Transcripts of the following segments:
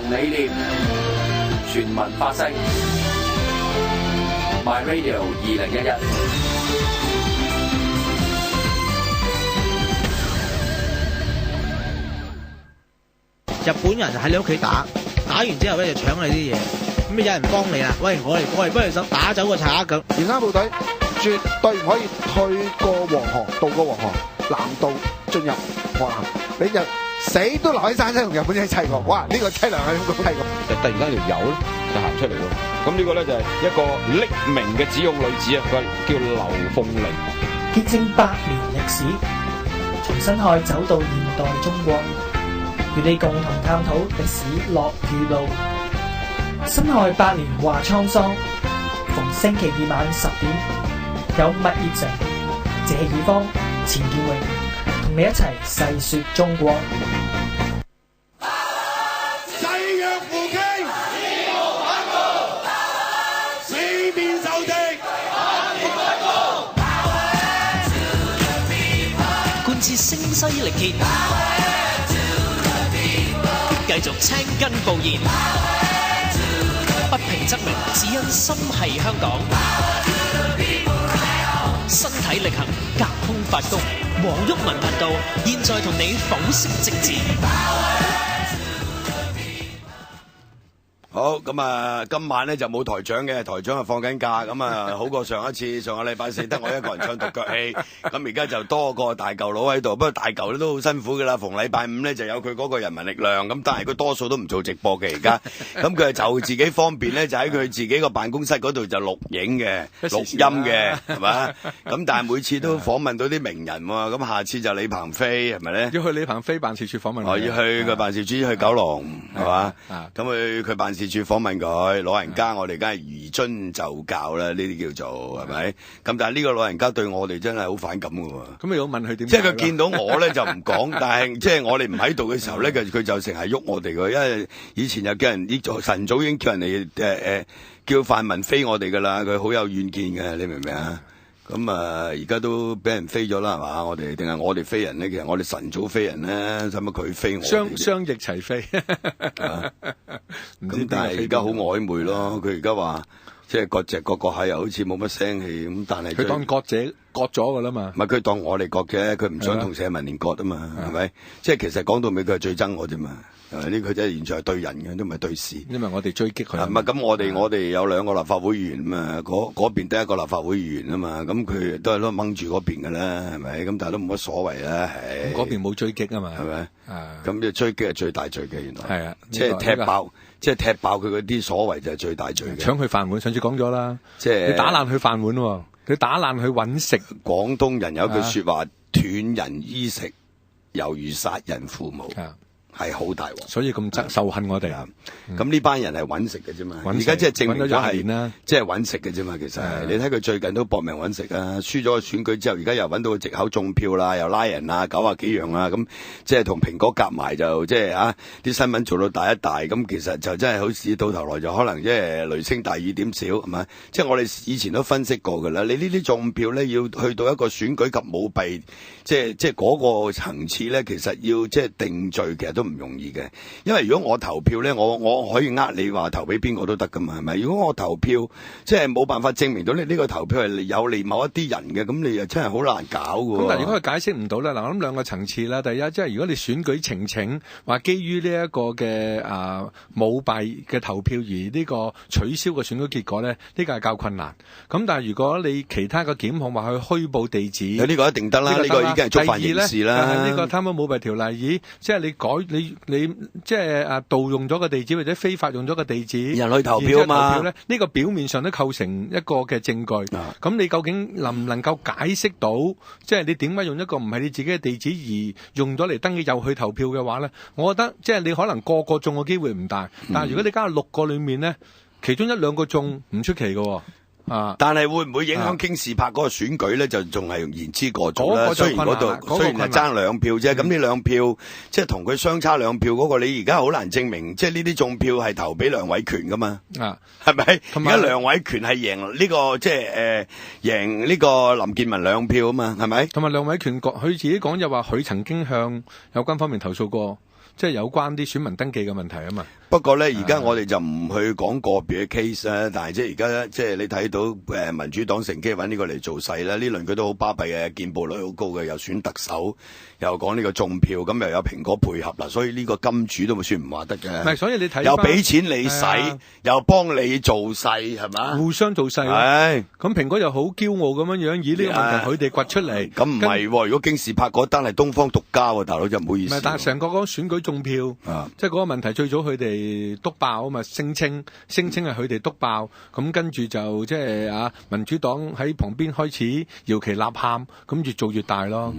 理念，全民發聲。My Radio 2011。日本人就喺你屋企打完之後咧就搶你啲嘢，咁有人幫你啦，喂，我嚟幫你手打走個賊咁。健山部隊絕對唔可以退過黃河，渡過黃河，南渡進入河南，你就死都留喺山西同日本仔砌過。哇！呢個凄涼係咁砌過。就突然間條友咧就行出嚟咯。咁呢個咧就係一個匿名嘅紙擁女子啊，佢叫劉鳳玲。見證100年歷史，從辛亥走到現代中國，與你共同探討歷史樂與怒。辛亥8年話滄桑，逢星期二晚10點，有麥業成、謝爾方、錢建榮同你一齊細說中國。誓約扶傾，義無反顧，四面受敵，貫徹聲嘶力竭，繼續青筋暴現，不平則鳴，只因心係香港。身體力行，隔空發功，黃毓民頻道現在同你剖析政治。好咁啊！今晚咧就冇台長嘅，台長啊放緊假，咁啊好過上一次，上個禮拜四得我一個人唱獨腳戲，咁而家就多個大舊佬喺度，不過大舊咧都好辛苦噶啦。逢禮拜五咧就有佢嗰個人民力量，咁但係佢多數都唔做直播嘅而家，咁佢就自己方便咧，就喺佢自己個辦公室嗰度就錄影嘅、錄音嘅，係嘛？咁但係每次都訪問到啲名人喎，咁下次就李鵬飛係咪咧？要去李鵬飛辦事處訪問。哦，要去佢辦事處去九龍係嘛？咁佢辦事處訪問佢老人家，我哋梗係如遵就教啦，呢啲叫做係咪？咁但係呢個老人家對我哋真係好反感噶喎。咁你要問佢點？即係佢見到我咧就唔講，但係即係我哋唔喺度嘅時候咧，佢就成日喐我哋噶，因為以前就叫人晨早已經叫人哋叫泛民飛我哋噶啦，佢好有遠見嘅，你明唔明啊？咁而家都俾人飛咗啦，係嘛？我哋定係我哋飛人咧？其實我哋晨早飛人咧，使乜佢飛我哋？雙翼齊飛。咁但係而家好曖昧咯。佢而家話即係割席割下又好似冇乜聲氣咁，但係佢當割咗噶啦嘛。唔係佢當我哋割嘅，佢唔想同社民連割啊嘛，係咪？即係其實講到尾，佢係最憎我啫嘛。呢佢真係完全係對人嘅，都唔係對事。因為我哋追擊佢。唔係咁，我哋有2個立法會議員嘛，嗰邊得1個立法會議員啊嘛，咁佢都係都掹住嗰邊㗎啦，係咪？咁但係都冇乜所謂啦，係。嗰邊冇追擊啊嘛，係咪？咁即係追擊係最大罪嘅，原來。係啊，即係踢爆，即係踢爆佢嗰啲所謂就係最大罪嘅。搶佢飯碗，上次講咗啦。即係你打爛佢飯碗喎，你打爛佢揾食。廣東人有句説話：斷人衣食，猶如殺人父母。係好大鑊，所以咁仇恨我哋。咁呢班人係揾食嘅啫嘛，而家即係證明咗係即係揾食嘅啫嘛。其實你睇佢最近都搏命揾食啊，輸咗個選舉之後，而家又揾到個藉口中票啦，又拉人啊，90幾樣啊，咁即係同蘋果夾埋就即係啲新聞做到大一大，咁其實就真係好似到頭來就可能即係雷聲大雨點少係咪？即係我哋以前都分析過㗎啦，你呢啲中票咧要去到一個選舉及舞弊，即係嗰個層次咧，其實要即係定罪，其實都唔容易嘅，因為如果我投票咧，我可以你話投俾邊個都得噶嘛，係咪？如果我投票即係冇辦法證明到你呢個投票係有利某一啲人嘅，咁你又真係好難搞㗎。咁但係如果佢解釋唔到咧，嗱，我諗2個層次啦。第一，即係如果你選舉呈請話基於呢一個嘅舞弊嘅投票而呢個取消嘅選舉結果咧，呢個係較困難。咁但係如果你其他嘅檢控話去虛報地址，呢個一定得啦，呢個已經係觸犯刑事啦。呢個貪污舞弊條例，咦，即係你即係盜用咗個地址或者非法用咗個地址，人去投票啊嘛，呢個表面上都構成一個嘅證據。咁你究竟能唔能夠解釋到，即係你點解用一個唔係你自己嘅地址而用咗嚟登記又去投票嘅話咧？我覺得即係你可能個個中嘅機會唔大，但係如果你加6個裏面咧，其中1-2個中唔出奇嘅。但係會唔會影響京士柏嗰個選舉咧？就仲係言之過早啦。雖然嗰度雖然係爭2票啫，咁呢2票即係同佢相差2票嗰個，你而家好難證明，即係呢啲中票係投俾梁偉權噶嘛？係咪？而家梁偉權係贏呢個即係贏呢個林建文2票啊嘛？係咪？同埋梁偉權佢自己講就話，佢曾經向有關方面投訴過。即係有關啲選民登記嘅問題啊嘛。不過咧，而家我哋就唔去講個別嘅 case 啦，但係即係而家即係你睇到民主黨乘機揾呢個嚟做勢啦，呢輪佢都好巴閉嘅，見報率好高嘅，又選特首，又講呢個種票，咁又有蘋果配合啦，所以呢個金主都算唔話得嘅。唔係，所以你睇又俾錢你使，又幫你做勢，係嘛？互相做勢。係。咁蘋果又好驕傲咁樣以呢個問題佢哋掘出嚟。咁唔係喎，如果京士柏嗰單係東方獨家喎，大佬真係唔好意思。唔係，但係成個嗰個選舉種票，即係嗰個問題最早佢哋篤爆啊嘛，聲稱係佢哋篤爆，咁跟住就即係民主黨喺旁邊開始搖旗吶喊，咁越做越大咯。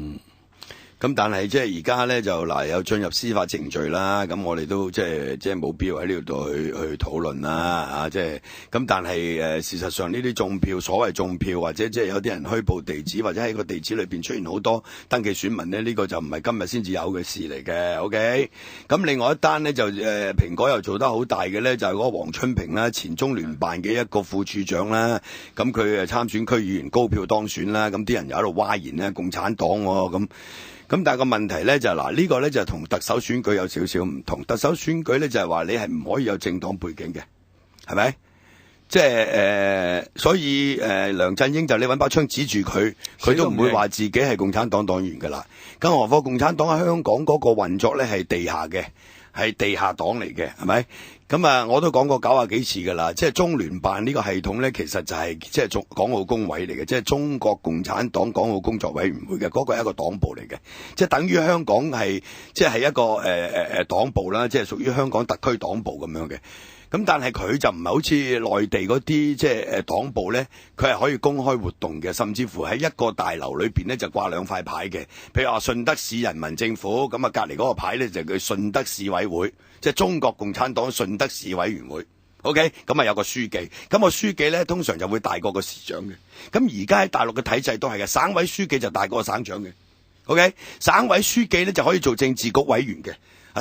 咁但係即係而家咧就有進入司法程序啦，咁我哋都即係冇必要喺呢度去討論啦，即係咁。但係事實上呢啲種票，所謂種票或者即係有啲人虛報地址，或者喺個地址裏邊出現好多登記選民咧，呢個就唔係今日先至有嘅事嚟嘅。OK，咁另外一單咧就蘋果又做得好大嘅咧，就係嗰個黃春平啦，前中聯辦嘅一個副處長啦，咁佢參選區議員高票當選啦，咁啲人又喺度嘩然咧共產黨喎咁但係個問題咧就係呢個咧就同特首選舉有少少唔同。特首選舉咧就係話你係唔可以有政黨背景嘅，係咪？即係所以梁振英就你搵把槍指住佢，佢都唔會話自己係共產黨黨員噶啦。更何況共產黨喺香港嗰個運作咧係地下嘅，係地下黨嚟嘅，係咪？咁我都講過90幾次噶啦，即係中聯辦呢個系統咧，其實就係即係港澳工委嚟嘅，即係中國共產黨港澳工作委員會嘅，嗰個係一個黨部嚟嘅，即係等於香港係即係一個黨部啦，即係屬於香港特區黨部咁樣嘅。咁但係佢就唔係好似內地嗰啲即係黨部咧，佢係可以公開活動嘅，甚至乎喺一個大樓裏邊咧就掛兩塊牌嘅。譬如話順德市人民政府，咁隔離嗰個牌咧就叫順德市委會，即係中國共產黨順德市委員會。OK， 咁有個書記，咁個書記咧通常就會大過個市長嘅。咁而家喺大陸嘅體制都係嘅，省委書記就大過個省長嘅。OK， 省委書記咧就可以做政治局委員嘅。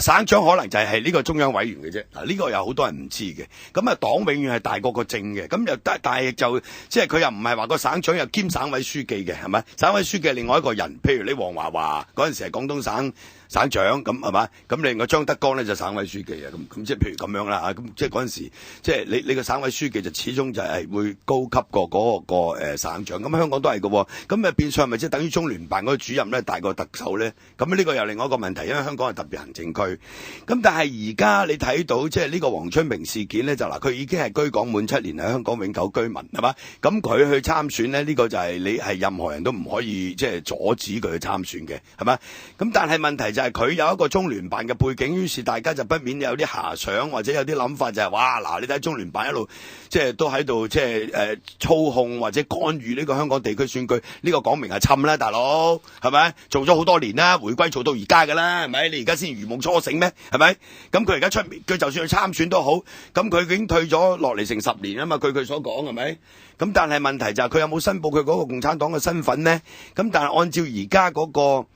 省長可能就係呢個中央委員嘅啫，呢個有好多人唔知嘅。咁黨永遠係大過個政嘅，咁又但係就即係佢又唔係話個省長又兼省委書記嘅，係咪？省委書記係另外一個人，譬如你黃華華嗰陣時係廣東省省長，咁係嘛？咁另外張德江咧就省委書記啊，咁即係譬如咁樣啦嚇，咁即係嗰陣時即係你個省委書記就始終就係會高級過嗰個省長。咁香港都係嘅喎，咁變相咪即係等於中聯辦嗰個主任咧大過特首咧？咁呢個又另外一個問題，因為香港係特別行政區。咁但係而家你睇到即係呢個黃春明事件咧，就佢已經係居港滿7年，喺香港永久居民係嘛？咁佢去參選咧，呢個就係你係任何人都唔可以即係阻止佢去參選嘅，係嘛？咁但係問題就係佢有一個中聯辦嘅背景，於是大家就不免有啲遐想或者有啲諗法，就係哇嗱，你睇中聯辦一路即係都喺度即係操控或者干預呢個香港地區選舉，呢個講明係侵啦，大佬係咪？做咗好多年啦，回歸做到而家㗎啦，係咪？你而家先如夢初醒咩？係咪？咁佢而家出面，佢就算去參選都好，咁佢已經退咗落嚟成10年啊嘛，據佢所講係咪？咁但係問題就係佢有冇申報佢嗰個共產黨嘅身份呢？咁但係按照而家嗰個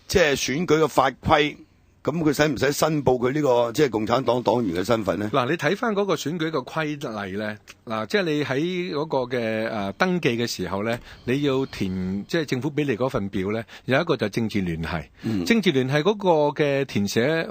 即係選舉嘅法規，咁佢使唔使申報佢呢個即係共產黨黨員嘅身份呢？嗱，你睇翻嗰個選舉嘅規例咧，嗱，即係你喺嗰個嘅登記嘅時候咧，你要填即係政府俾你嗰份表咧，有一個就係政治聯繫，政治聯繫嗰個嘅填寫。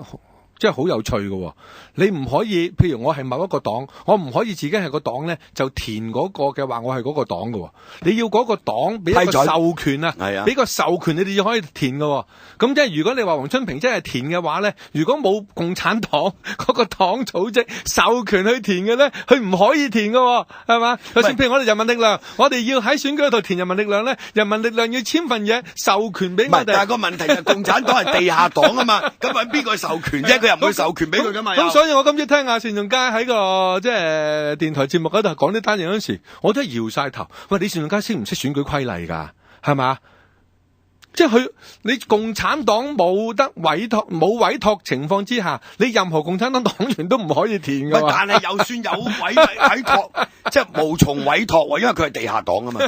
即係好有趣嘅，你唔可以，譬如我係某一個黨，我唔可以自己係個黨咧，就填嗰個嘅話，我係嗰個黨嘅。你要嗰個黨俾一個授權啊，俾個授權你哋就可以填嘅。咁即係如果你話黃春平真係填嘅話咧，如果冇共產黨嗰個黨組織授權去填嘅咧，佢唔可以填嘅，係嘛？就算譬如我哋人民力量，我哋要喺選舉度填人民力量咧，人民力量要簽份嘢授權俾我哋。但係個問題就係共產黨係地下黨啊嘛，咁揾邊個授權啫？又唔會授權俾佢噶嘛？咁所以我今次聽阿單仲偕喺個即係電台節目嗰度講呢單嘢嗰陣時，我都係搖晒頭。喂，你單仲偕識唔識選舉規例㗎？係嘛？即係你共產黨冇委託情況之下，你任何共產黨黨員都唔可以填㗎。但係就算有委託，即係無從委託，因為佢係地下黨啊嘛。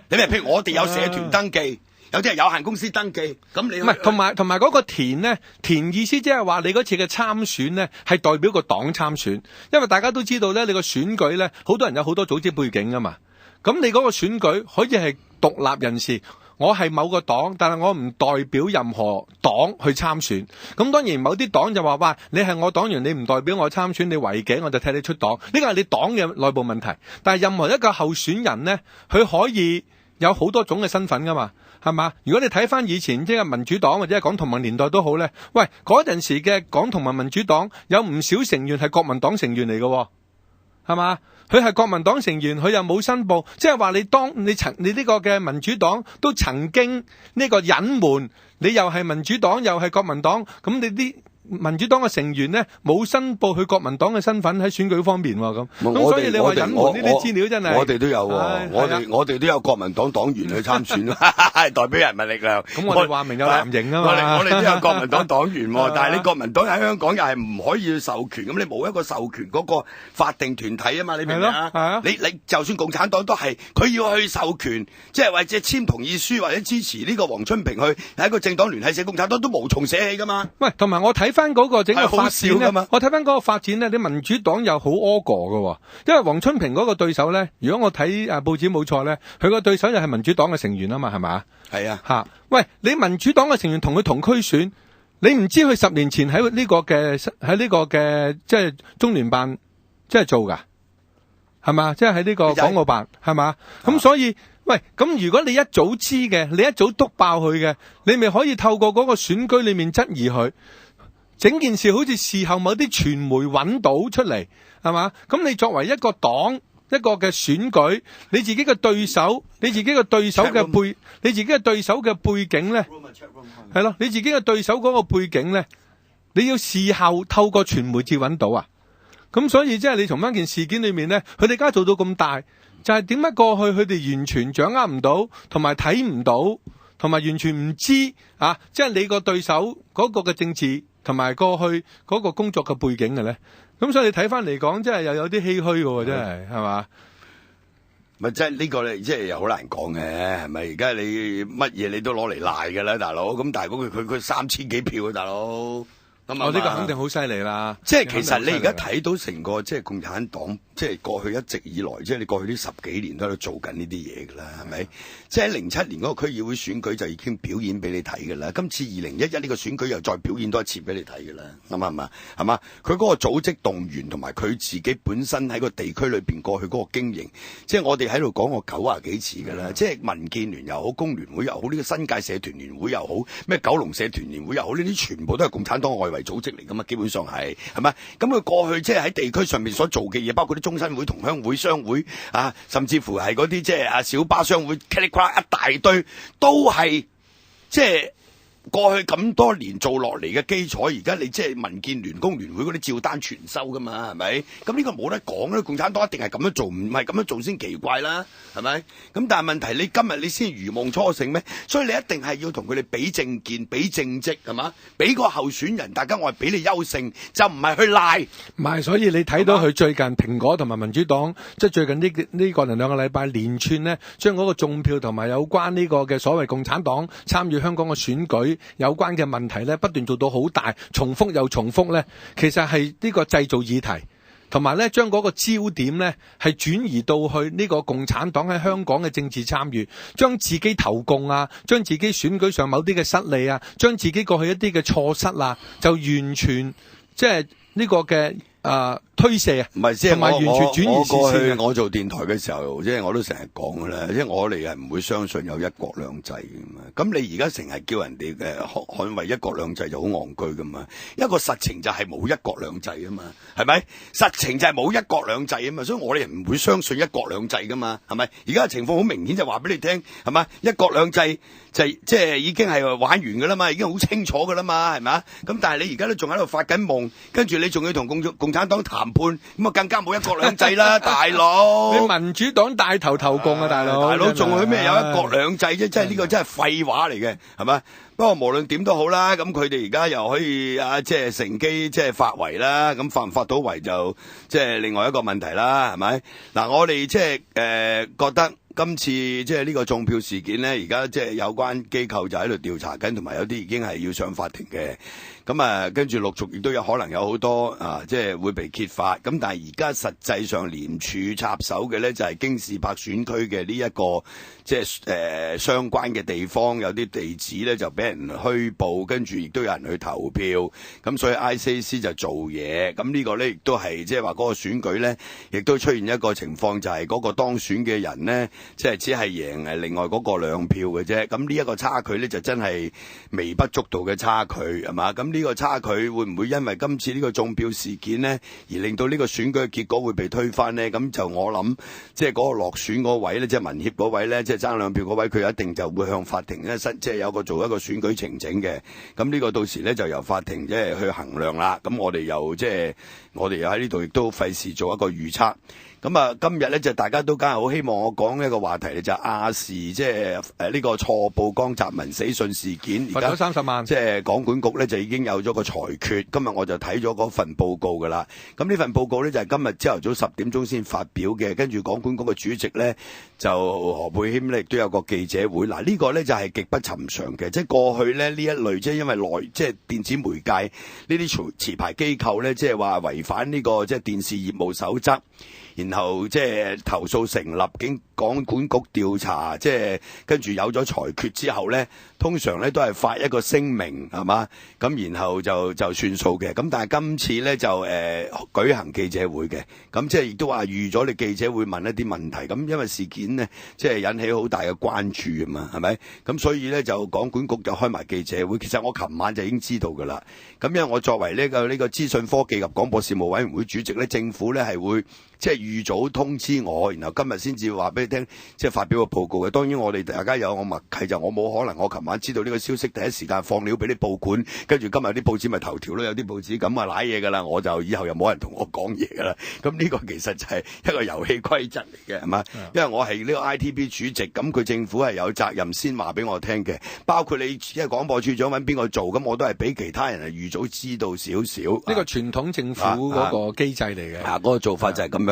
你譬如我哋有社團登記。有啲係有限公司登記，咁你唔係同埋嗰個填呢？填意思即係話你嗰次嘅參選呢係代表個黨參選，因為大家都知道咧，你個選舉咧好多人有好多組織背景啊嘛，咁你嗰個選舉可以係獨立人士。我係某個黨，但係我唔代表任何黨去參選。咁當然某啲黨就話：哇，你係我黨員，你唔代表我參選，你違紀我就踢你出黨。呢個係你黨嘅內部問題。但係任何一個候選人呢，佢可以有好多種嘅身份噶嘛，係嘛？如果你睇翻以前即係民主黨或者係港同盟年代都好呢，喂，嗰陣時嘅港同盟民主黨有唔少成員係國民黨成員嚟嘅，係嘛？佢係國民黨成員，佢又冇申報，即係話你呢個嘅民主黨都曾經呢個隱瞞，你又係民主黨又係國民黨，咁你啲民主黨嘅成員呢，冇申報佢國民黨嘅身份喺選舉方面喎，咁所以你話隱瞞呢啲資料真係我哋都有喎，我哋都有國民黨黨員去參選代表人民力量。咁我哋話明有藍營啊嘛，我哋都有國民黨黨員喎，但係你國民黨喺香港又係唔可以授權，咁你冇一個授權嗰個法定團體啊嘛，你明唔明啊？你就算共產黨都係，佢要去授權，即係或者簽同意書或者支持呢個黃春平去係一個政黨聯繫社，共產黨都無從寫起噶嘛。喂，同埋我睇翻嗰個整個發展咧，我睇翻嗰個發展咧，你民主黨又好柯過嘅，因為黃春平嗰個對手咧，如果我睇報紙冇錯咧，佢個對手又係民主黨嘅成員啊嘛，係咪？係啊，吓，喂，你民主黨嘅成員同佢同區選，你唔知佢10年前喺呢個嘅即係中聯辦即係做噶，係嘛？即係喺呢個港澳辦係嘛？咁所以。喂，咁如果你一早知嘅，你一早督爆佢嘅，你咪可以透過嗰個選舉裏面質疑佢，整件事好似事後某啲傳媒揾到出嚟，係嘛？咁你作為一個黨一個嘅選舉，你自己嘅對手嘅背景咧，係咯，你自己嘅對手嗰個背景咧，你要事後透過傳媒至揾到啊？咁所以即係你從翻件事件裏面咧，佢哋而家做到咁大。就係點解過去佢哋完全掌握唔到，同埋睇唔到，同埋完全唔知啊！即係你個對手嗰個嘅政治同埋過去嗰個工作嘅背景嘅咧，咁所以你睇翻嚟講，即係又有啲唏噓嘅，真係係嘛？咪即係呢個咧，即係又好難講嘅，係咪？而家你乜嘢你都攞嚟賴嘅啦，大佬。咁但係佢3000幾票啊，大佬。我呢個肯定好犀利啦！即係其實你而家睇到成個即係共產黨，即係過去一直以來，即係你過去呢10幾年都喺度做緊呢啲嘢㗎啦，係咪？即係07年嗰個區議會選舉就已經表演俾你睇㗎啦。今次2011呢個選舉又再表演多一次俾你睇㗎啦，啱唔啱？係嘛？佢嗰個組織動員同埋佢自己本身喺個地區裏邊過去嗰個經營，即係我哋喺度講過90幾次㗎啦。即係民建聯又好，工聯會又好，呢個新界社團聯會又好，咩九龍社團聯會又好，呢啲全部都係共產黨外圍組織嚟噶嘛，基本上係咪？咁佢過去即係喺地區上面所做嘅嘢，包括啲中新會、同鄉會、商會啊，甚至乎係嗰啲即係小巴商會，噼里啪啦一大堆，都係即係過去咁多年做落嚟嘅基礎。而家你即係民建聯、工聯會嗰啲照單全收噶嘛，係咪？咁呢個冇得講啦，共產黨一定係咁樣做，唔係咁樣做先奇怪啦，係咪？咁但係問題，你今日你先如夢初醒咩？所以你一定係要同佢哋比政見、比政績，係嘛？比個候選人，大家我係俾你優勝，就唔係去賴。唔係，所以你睇到佢最近蘋果同埋民主黨，即係最近呢個2個禮拜連串呢，將嗰個種票同埋有關呢個嘅所謂共產黨參與香港嘅選舉有關嘅問題咧，不斷做到好大，重複又重複咧，其實係呢個製造議題，同埋咧將嗰個焦點咧係轉移到去呢個共產黨喺香港嘅政治參與，將自己投共啊，將自己選舉上某啲嘅失利啊，將自己過去一啲嘅錯失啊，就完全即係呢個嘅推卸啊，唔係，即係完全轉移視線。過去我做電台嘅時候，即係我都成日講㗎啦，即係我哋係唔會相信有一國兩制㗎嘛。咁你而家成日叫人哋捍衛一國兩制就好戇居㗎嘛。一個實情就係冇一國兩制啊嘛，係咪？實情就係冇一國兩制啊嘛，所以我哋唔會相信一國兩制㗎嘛，係咪？而家嘅情況好明顯就話俾你聽，係嘛？一國兩制就即係已經係玩完㗎啦嘛，已經好清楚㗎啦嘛，係咪？咁但係你而家都仲喺度發緊夢，跟住你仲要同共產黨談判，咁啊更加冇一國兩制啦，大佬！你民主黨帶頭投共啊，大佬仲去咩有一國兩制啫？即係呢個真係廢話嚟嘅，係咪？不過無論點都好啦，咁佢哋而家又可以即係乘機即係發圍啦，咁發唔發到圍就即係另外一個問題啦，係咪？嗱，我哋即係覺得今次即係呢個種票事件咧，而家即係有關機構就喺度調查緊，同埋有啲已經係要上法庭嘅。咁啊，跟住陸續亦都有可能有好多即係會被揭發。咁但係而家實際上廉署插手嘅咧，就係京士柏選區嘅呢一個即係相關嘅地方，有啲地址咧就俾人虛報，跟住亦都有人去投票。咁所以 ICAC 就做嘢。咁呢個咧亦都係即係話嗰個選舉咧，亦都出現一個情況，就係嗰個當選嘅人咧，即係只係贏另外嗰個2票嘅啫。咁呢一個差距咧就真係微不足道嘅差距，係嘛？咁呢個差距會唔會因為今次呢個中票事件咧，而令到呢個選舉嘅結果會被推翻咧？咁就我諗，即係嗰個落選嗰位咧，即係民協嗰位咧，即係爭2票嗰位，佢一定就會向法庭咧，即係有個做一個選舉呈請嘅。咁呢個到時咧就由法庭即係去衡量啦。咁我哋又喺呢度亦都費事做一個預測。咁啊，今日咧就大家都梗係好希望我講一個話題，就係亞視即係呢個錯報江澤民死訊事件，罰咗30萬，即係港管局咧就已經有咗個裁決。今日我就睇咗嗰份報告噶啦。咁呢份報告咧就係今日朝頭早10點鐘先發表嘅，跟住港管局嘅主席咧就何沛謙咧亦都有個記者會。嗱，呢個咧就係極不尋常嘅，即係過去咧呢一類即係因為即係電子媒介呢啲持牌機構咧，即係話違反呢個即係電視業務守則。然後即係投訴成立，經港管局調查，即係跟住有咗裁決之後咧，通常咧都係發一個聲明，係嘛？咁然後就算數嘅。咁但係今次咧就舉行記者會嘅，咁即係亦都話預咗你記者會問一啲問題。咁因為事件呢，即係引起好大嘅關注啊嘛，係咪？咁所以咧就港管局就開埋記者會。其實我琴晚就已經知道㗎啦。咁因為我作為呢個資訊科技及廣播事務委員會主席咧，政府咧係會即係預早通知我，然後今日先至話俾你聽，即係發表個報告嘅。當然我哋大家有個默契，就我冇可能我琴晚知道呢個消息，第一時間放料俾啲報館，跟住今日啲報紙咪頭條咯，有啲報紙咁啊瀨嘢㗎啦，我就以後又冇人同我講嘢㗎啦。咁呢個其實就係一個遊戲規則嚟嘅，係嘛？因為我係呢個 ITB 主席，咁佢政府係有責任先話俾我聽嘅，包括你即係廣播處長揾邊個做，咁我都係俾其他人係預早知道少少。呢個傳統政府嗰個機制嚟嘅，嗰個做法就係咁樣。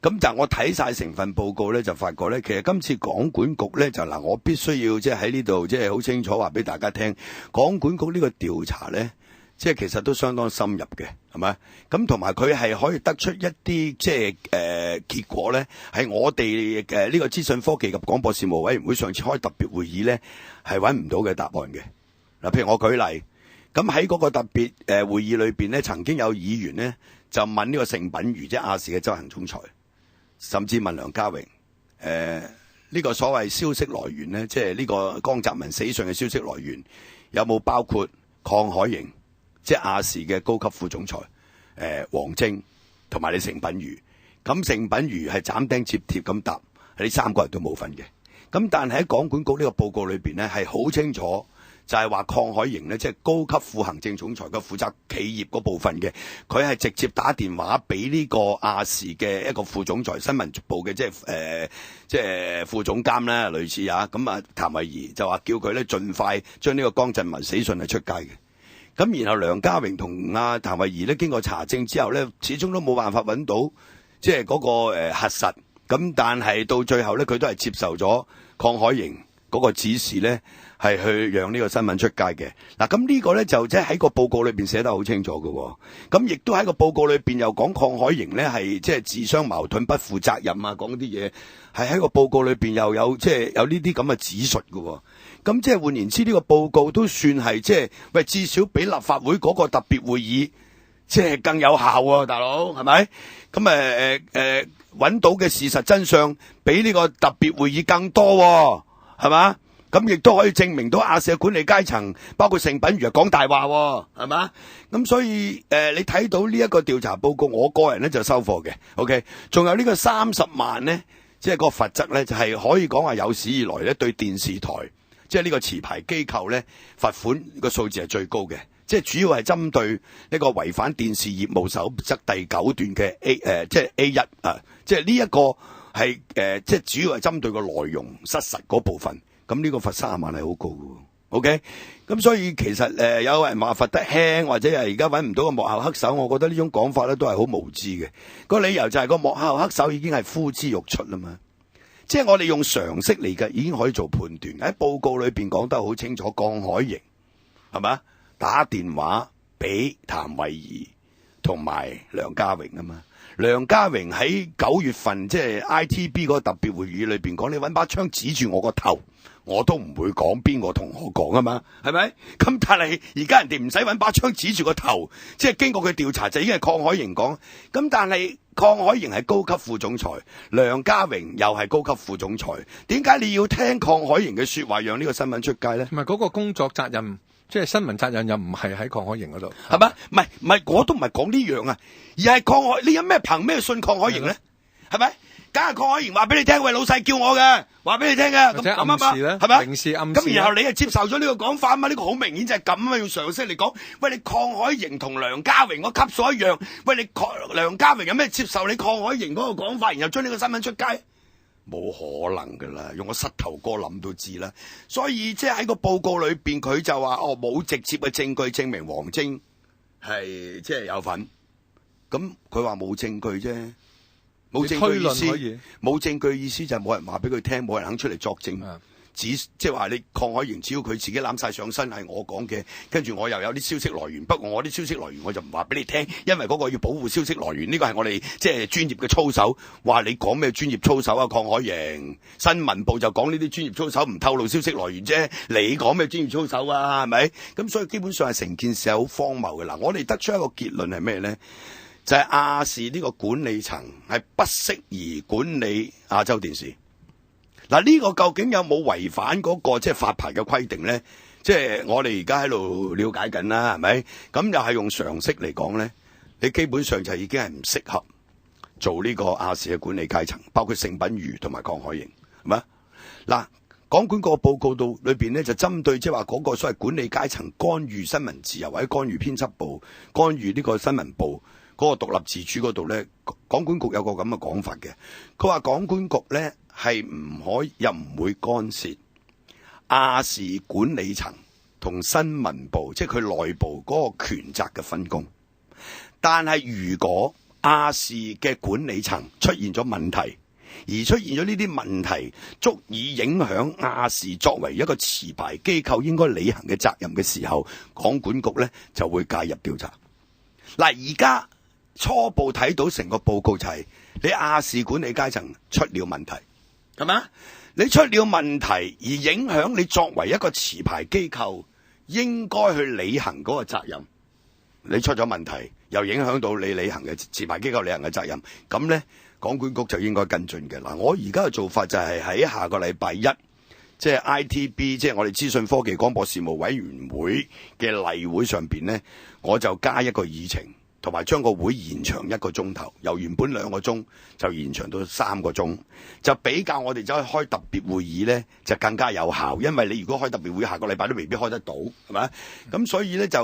咁但係我睇晒成份報告咧，就發覺咧，其實今次港管局咧就嗱，我必須要即係喺呢度即係好清楚話俾大家聽，港管局呢個調查咧，即係其實都相當深入嘅，係咪？咁同埋佢係可以得出一啲即係結果咧，係我哋呢個資訊科技及廣播事務委員會上次開特別會議咧係揾唔到嘅答案嘅。嗱，譬如我舉例，咁喺嗰個特別會議裏邊咧，曾經有議員咧就問呢個盛品儒即係亞視嘅執行總裁。甚至問梁家榮，呢個所謂消息來源呢，即係呢個江澤民死訊嘅消息來源，有冇包括鄺海瑩，即係亞視嘅高級副總裁，王晶同埋你盛品儒？咁盛品儒係斬釘截鐵咁答，呢3個人都冇份嘅。咁但係喺港管局呢個報告裏邊呢，係好清楚。就係話鄺海瑩咧，即係高級副行政總裁嘅負責企業嗰部分嘅，佢係直接打電話俾呢個亞視嘅一個副總裁新聞部嘅，即係副總監啦，類似啊。咁啊，譚慧儀就話叫佢咧盡快將呢個江澤民死訊係出街嘅。咁然後梁家榮同譚慧儀咧經過查證之後咧，始終都冇辦法揾到即係嗰個核實。咁但係到最後咧，佢都係接受咗鄺海瑩嗰個指示咧。係去讓呢個新聞出街嘅。嗱，咁呢個咧就即係喺個報告裏邊寫得好清楚嘅。咁亦都喺個報告裏邊又講鄺海瑩咧係即係自相矛盾、不負責任啊，講啲嘢係喺個報告裏邊又有即係有呢啲咁嘅指述嘅。咁即係換言之，呢個報告都算係即係喂，至少比立法會嗰個特別會議即係更有效喎，大佬係咪？咁揾到嘅事實真相比呢個特別會議更多，係嘛？咁亦都可以證明到亞視管理階層，包括盛品儒講大話，係嘛？咁所以你睇到呢一個調查報告，我個人咧就收貨嘅。OK， 仲有呢個30萬咧，即係個罰則咧，就係可以講話有史以來咧對電視台，即係呢個持牌機構咧罰款個數字係最高嘅。即係主要係針對呢個違反電視業務守則第9段嘅即係 A1 啊，即係呢一個係即係主要係針對個內容失實嗰部分。咁呢個罰30萬係好高嘅 ，OK？咁所以其實有人話罰得輕，或者係而家揾唔到個幕後黑手，我覺得呢種講法咧都係好無知嘅。個理由就係個幕後黑手已經係呼之欲出啦嘛，即係我哋用常識嚟嘅已經可以做判斷。喺報告裏邊講得好清楚，江海瑩係咪打電話俾譚慧儀同埋梁家榮啊嘛。梁家榮喺9月份即係 ITB 嗰個特別會議裏邊講，你揾把槍指住我個頭，我都唔會講邊個同我講啊嘛，係咪？咁但係而家人哋唔使揾把槍指住個頭，即係經過佢調查就已經係鄺海瑩講。咁但係鄺海瑩係高級副總裁，梁家榮又係高級副總裁，點解你要聽鄺海瑩嘅說話讓呢個新聞出街呢？同埋嗰個工作責任，即係新聞責任又唔係喺鄺海瑩嗰度，係咪？唔係，我都唔係講呢樣啊，而係鄺海，你有咩憑咩信鄺海瑩咧？係咪？梗係鄺海瑩話俾你聽，喂，老細叫我嘅，話俾你聽嘅，咁啱啱係咪？明示暗示。咁然後你係接受咗呢個講法啊嘛？呢個好明顯就係咁啊！用常識嚟講，喂，你鄺海瑩同梁家榮個級數一樣，喂，你梁家榮有咩接受你鄺海瑩嗰個講法，然後將呢個新聞出街？冇可能噶啦，用個膝頭哥諗都知啦。所以即係喺個報告裏邊，佢就話冇直接嘅證據證明王晶係即係有份。咁佢話冇證據啫，冇證據意思，冇證據意思就係冇人話俾佢聽，冇人肯出嚟作證。即係話你鄺海瑩只要佢自己攬晒上身係我講嘅，跟住我又有啲消息來源，不過我啲消息來源我就唔話俾你聽，因為嗰個要保護消息來源，呢個係我哋即係專業嘅操守。話你講咩專業操守啊？鄺海瑩新聞部就講呢啲專業操守，唔透露消息來源啫。你講咩專業操守啊？係咪？咁所以基本上係成件事係好荒謬嘅。嗱，我哋得出一個結論係咩咧？就係亞視呢個管理層係不適宜管理亞洲電視。嗱，呢個究竟有冇違反嗰個即係發牌嘅規定咧？即係我哋而家喺度了解緊啦，係咪？咁又係用常識嚟講咧，你基本上就已經係唔適合做呢個亞視嘅管理階層，包括盛品儒同埋鄺海瑩，係咪？嗱，港管個報告度裏邊咧就針對即係話嗰個所謂管理階層干預新聞自由或者干預編輯部、干預呢個新聞部嗰個獨立自主嗰度咧，港管局有個咁嘅講法嘅。佢話港管局咧係唔可以又唔會干涉亞視管理層同新聞部，即係佢內部嗰個權責嘅分工。但係如果亞視嘅管理層出現咗問題，而出現咗呢啲問題足以影響亞視作為一個持牌機構應該履行嘅責任嘅時候，港管局咧就會介入調查。嗱，而家初步睇到成個報告就係你亞視管理階層出了問題，係咪？你出了問題而影響你作為一個持牌機構應該去履行嗰個責任，你出咗問題又影響到你履行嘅持牌機構履行嘅責任，咁呢港管局就應該跟進嘅。嗱，我而家嘅做法就係喺下個禮拜一，即係 ITB， 即係我哋資訊科技廣播事務委員會嘅例會上邊呢，我就加一個議程，同埋將個會延長1個鐘頭，由原本2個鐘就延長到3個鐘，就比較我哋走去開特別會議呢，就更加有效。因為你如果開特別會，下個禮拜都未必開得到，係咪？咁所以呢，就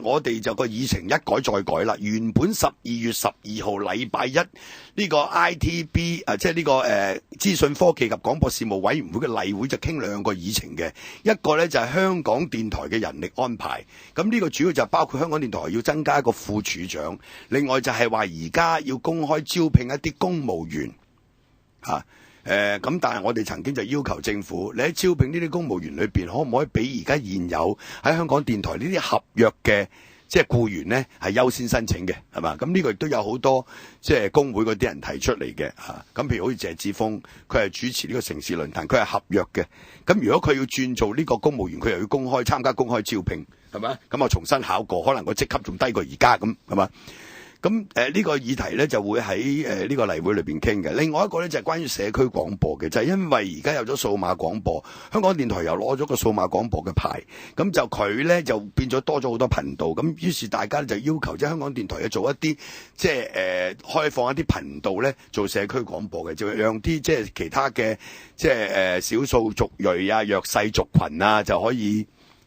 我哋就個議程一改再改啦。原本12月12號禮拜一呢個 ITB 即係呢個資訊科技及廣播事務委員會嘅例會就傾2個議程嘅，一個呢，就係香港電台嘅人力安排。咁呢個主要就包括香港電台要增加一個副處長，另外就係話而家要公開招聘一啲公務員咁但係我哋曾經就要求政府，你喺招聘呢啲公務員裏邊，可唔可以俾而家現有喺香港電台呢啲合約嘅即係僱員呢係優先申請嘅，係嘛？咁呢個亦都有好多即係工會嗰啲人提出嚟嘅嚇。咁譬如好似謝志峰，佢係主持呢個城市論壇，佢係合約嘅。咁如果佢要轉做呢個公務員，佢又要參加公開招聘，係咪？咁我重新考過，可能個職級仲低過而家咁，係嘛？咁呢個議題咧就會喺呢個例會裏邊傾嘅。另外一個咧就係關於社區廣播嘅，就係因為而家有咗數碼廣播，香港電台又攞咗個數碼廣播嘅牌，咁就佢咧就變咗多咗好多頻道，咁於是大家就要求即係香港電台要做一啲即係開放一啲頻道咧做社區廣播嘅，就讓啲即係其他嘅即係少數族裔啊、弱勢族群啊就可以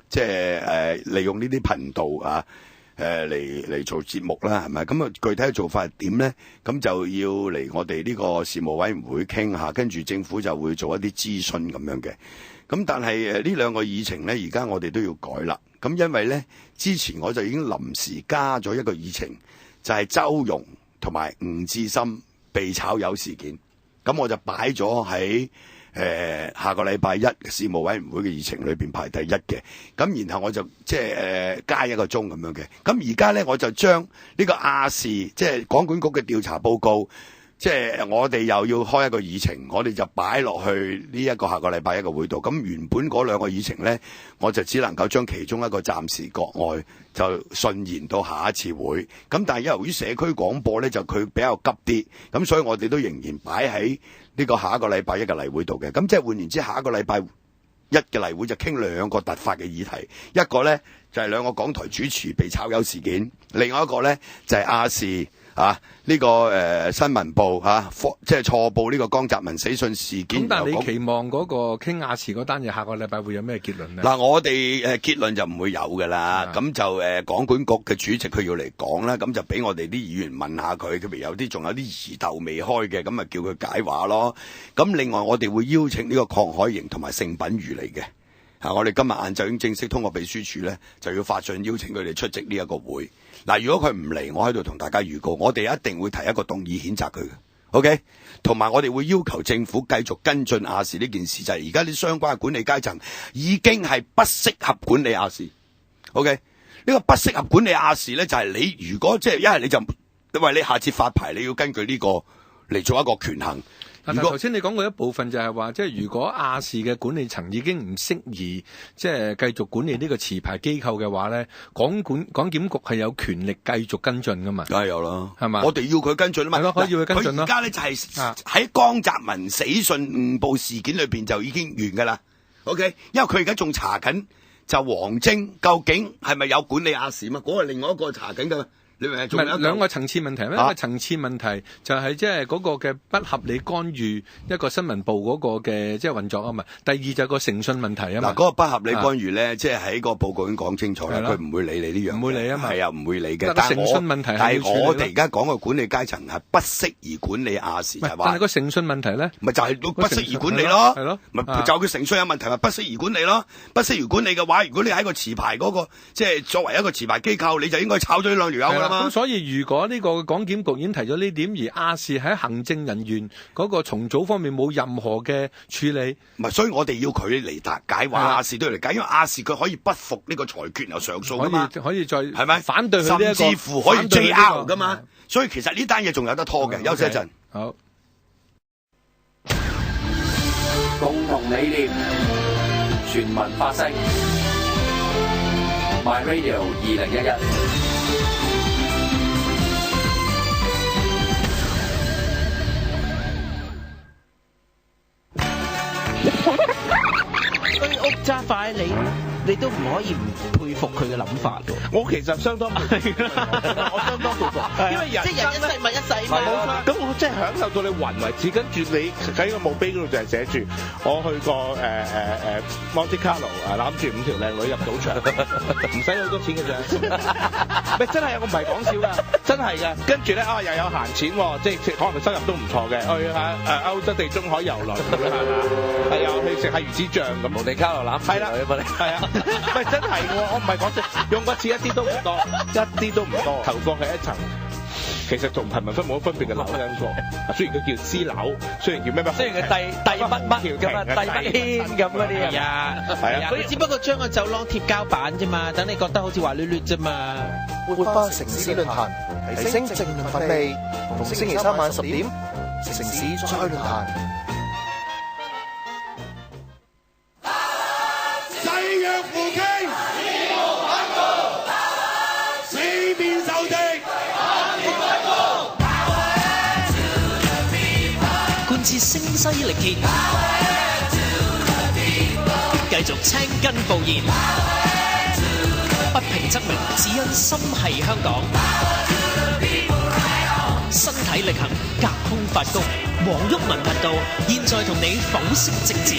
即係利用呢啲頻道啊。嚟做節目啦，係咪？咁啊，具體嘅做法係點咧？咁就要嚟我哋呢個事務委員會傾下，跟住政府就會做一啲諮詢咁樣嘅。咁但係呢2個議程咧，而家我哋都要改啦。咁因為咧，之前我就已經臨時加咗一個議程，就係周融同埋吳志森被炒魷事件。咁我就擺咗喺下個禮拜一事務委員會嘅議程裏邊排第一嘅，咁然後我就即係加1個鐘咁樣嘅。咁而家咧我就將呢個亞視即係廣管局嘅調查報告，即係我哋又要開一個議程，我哋就擺落去呢一個下個禮拜一個會度。咁原本嗰2個議程咧，我就只能夠將其中一個暫時擱外，就順延到下一次會。咁但係由於社區廣播咧就佢比較急啲，咁所以我哋都仍然擺喺呢個下一個禮拜一嘅例會度嘅。咁即係換言之，下一個禮拜一嘅例會就傾2個突發嘅議題，一個咧就係2個港台主持被炒魷事件，另外一個咧就係亞視呢個新聞部即係錯報呢個江澤民死訊事件。咁但係你期望嗰個傾亞視嗰單嘢下個禮拜會有咩結論呢？嗱，我哋結論就唔會有㗎啦。咁就廣管局嘅主席佢要嚟講啦，咁就俾我哋啲議員問下佢，譬如有啲仲有啲疑竇未開嘅，咁咪叫佢解話咯。咁另外我哋會邀請呢個鄺海瑩同埋盛品如嚟嘅。我哋今日晏晝已經正式通過秘書處咧，就要發信邀請佢哋出席呢一個會。嗱，如果佢唔嚟，我喺度同大家預告，我哋一定會提一個動議譴責佢嘅。OK， 同埋我哋會要求政府繼續跟進亞視呢件事，就係而家啲相關嘅管理階層已經係不適合管理亞視。OK， 呢個不適合管理亞視咧，就係你如果即係一係你就因為你下次發牌你要根據呢個嚟做一個權衡。但係頭先你講過一部分就係話，即係如果亞視嘅管理層已經唔適宜，即係繼續管理呢個持牌機構嘅話咧，港檢局係有權力繼續跟進噶嘛？梗係有啦，係嘛？我哋要佢跟進啊嘛。係咯，可以要佢跟進咯。佢而家咧就係喺江澤民死訊誤報事件裏邊就已經完噶啦。OK， 因為佢而家仲查緊就黃晶究竟係咪有管理亞視嘛？嗰係另外一個查緊噶。唔係兩個層次問題，一個層次問題就係即係嗰個嘅不合理干預一個新聞部嗰個嘅即係運作啊嘛。第二就係個誠信問題啊嘛。嗱，嗰個不合理干預咧，即係喺個報告已經講清楚啦，佢唔會理你呢樣，唔會理啊嘛。係啊，唔會理嘅。但係誠信問題，但係我哋而家講嘅管理階層係不適宜管理亞視，就係話。但係個誠信問題咧，咪就係不適宜管理咯。係咯，咪就佢誠信有問題，咪不適宜管理咯。不適宜管理嘅話，如果你喺個持牌嗰個，即係作為一個持牌機構，你就應該炒咗呢2條友㗎啦。咁所以如果呢個港檢局已經提咗呢點，而亞視喺行政人員嗰個重組方面冇任何嘅處理，唔係，所以我哋要佢嚟解話亞視都要嚟解，因為亞視佢可以不服呢個裁決又上訴㗎嘛，可以再係咪反對佢呢一個，甚至乎可以 JR 㗎嘛，所以其實呢單嘢仲有得拖嘅。休息一陣。好，共同理念，全民發聲 ，My Radio 2011。居屋揸快，你都唔可以唔佩服佢嘅諗法嘅。我其實相當佩服，我相當佩服，因為人一世物一世嘛。咁我真係享受到你暈為止，跟住你喺個墓碑嗰度就係寫住我去過Monte Carlo 攬住5條靚女入賭場，唔使好多錢嘅啫。咪真係我唔係講笑㗎，真係㗎。跟住咧又有閒錢喎，即係可能收入都唔錯嘅，去下歐洲地中海遊輪咁樣係啊，去食下魚子醬咁。Monte Carlo攬係啦，係啊。唔係真係喎，我唔係講笑，用個錢一啲都唔多，一啲都唔多，投放係一層，其實同貧民窟冇乜分別嘅樓兩個，雖然佢叫私樓，雖然叫咩乜，雖然佢遞乜咁啊，遞乜軒咁嗰啲係啊，係啊，佢只不過將個走廊貼膠板啫嘛，等你覺得好似滑捋捋啫嘛。活化城市論壇，提升正能量味，逢星期3晚10點，城市再論壇。貫徹聲嘶力竭，繼續青筋暴現，不平則鳴，只因心係香港。身體力行，隔空發功，黃毓民頻道現在同你剖析政治。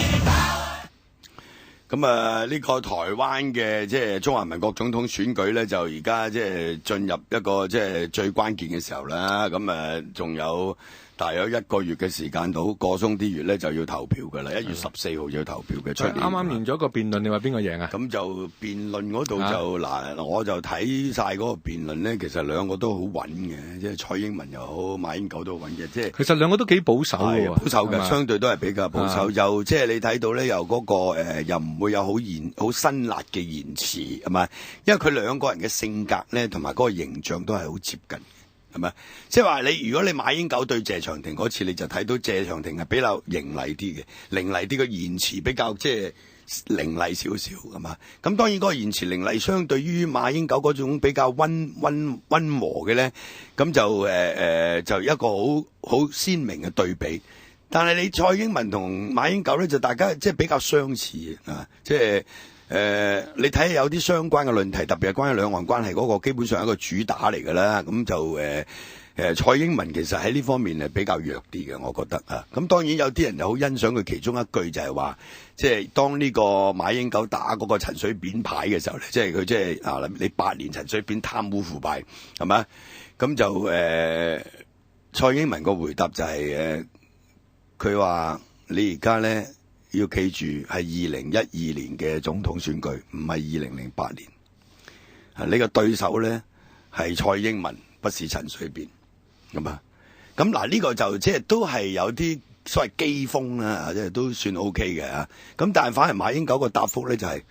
咁啊，呢個台灣嘅即係中華民國總統選舉咧，就而家即係進入一個即係最關鍵嘅時候啦。咁啊，仲有大約1個月嘅時間到，過鬆啲月咧就要投票㗎啦。1月14號就要投票嘅。出年啱啱完咗個辯論，你話邊個贏啊？咁就辯論嗰度就嗱，我就睇晒嗰個辯論咧，其實兩個都好穩嘅，即係蔡英文又好，馬英九都好穩嘅，即係其實兩個都幾保守嘅，保守嘅，相對都係比較保守。又即係你睇到咧，又嗰個又唔會有好辛辣嘅言辭，係咪？因為佢兩個人嘅性格咧，同埋嗰個形象都係好接近。係咪？即係話你，如果你馬英九對謝長廷嗰次，你就睇到謝長廷係比較凌厲啲嘅，凌厲啲嘅言辭比較即係凌厲少少，係嘛？咁當然嗰個言辭凌厲，相對於馬英九嗰種比較溫和嘅咧，咁就就一個好鮮明嘅對比。但係你蔡英文同馬英九咧，就大家即係比較相似啊，即係。你睇下有啲相關嘅論題，特別係關於兩岸關係嗰個，基本上係一個主打嚟㗎啦。咁就蔡英文其實喺呢方面係比較弱啲嘅，我覺得啊。咁當然有啲人就好欣賞佢其中一句就係話，即係當呢個馬英九打嗰個陳水扁牌嘅時候咧，即係佢即係啊，你8年陳水扁貪污腐敗係咪？咁就蔡英文個回答就係佢話你而家咧。要記住係2012年嘅總統選舉，唔係2008年。呢個對手咧係蔡英文，不是陳水扁咁啊。咁嗱呢個就即係都係有啲所謂譏諷啦，即係都算 OK 嘅啊。咁但係反而馬英九個答覆咧就係、是、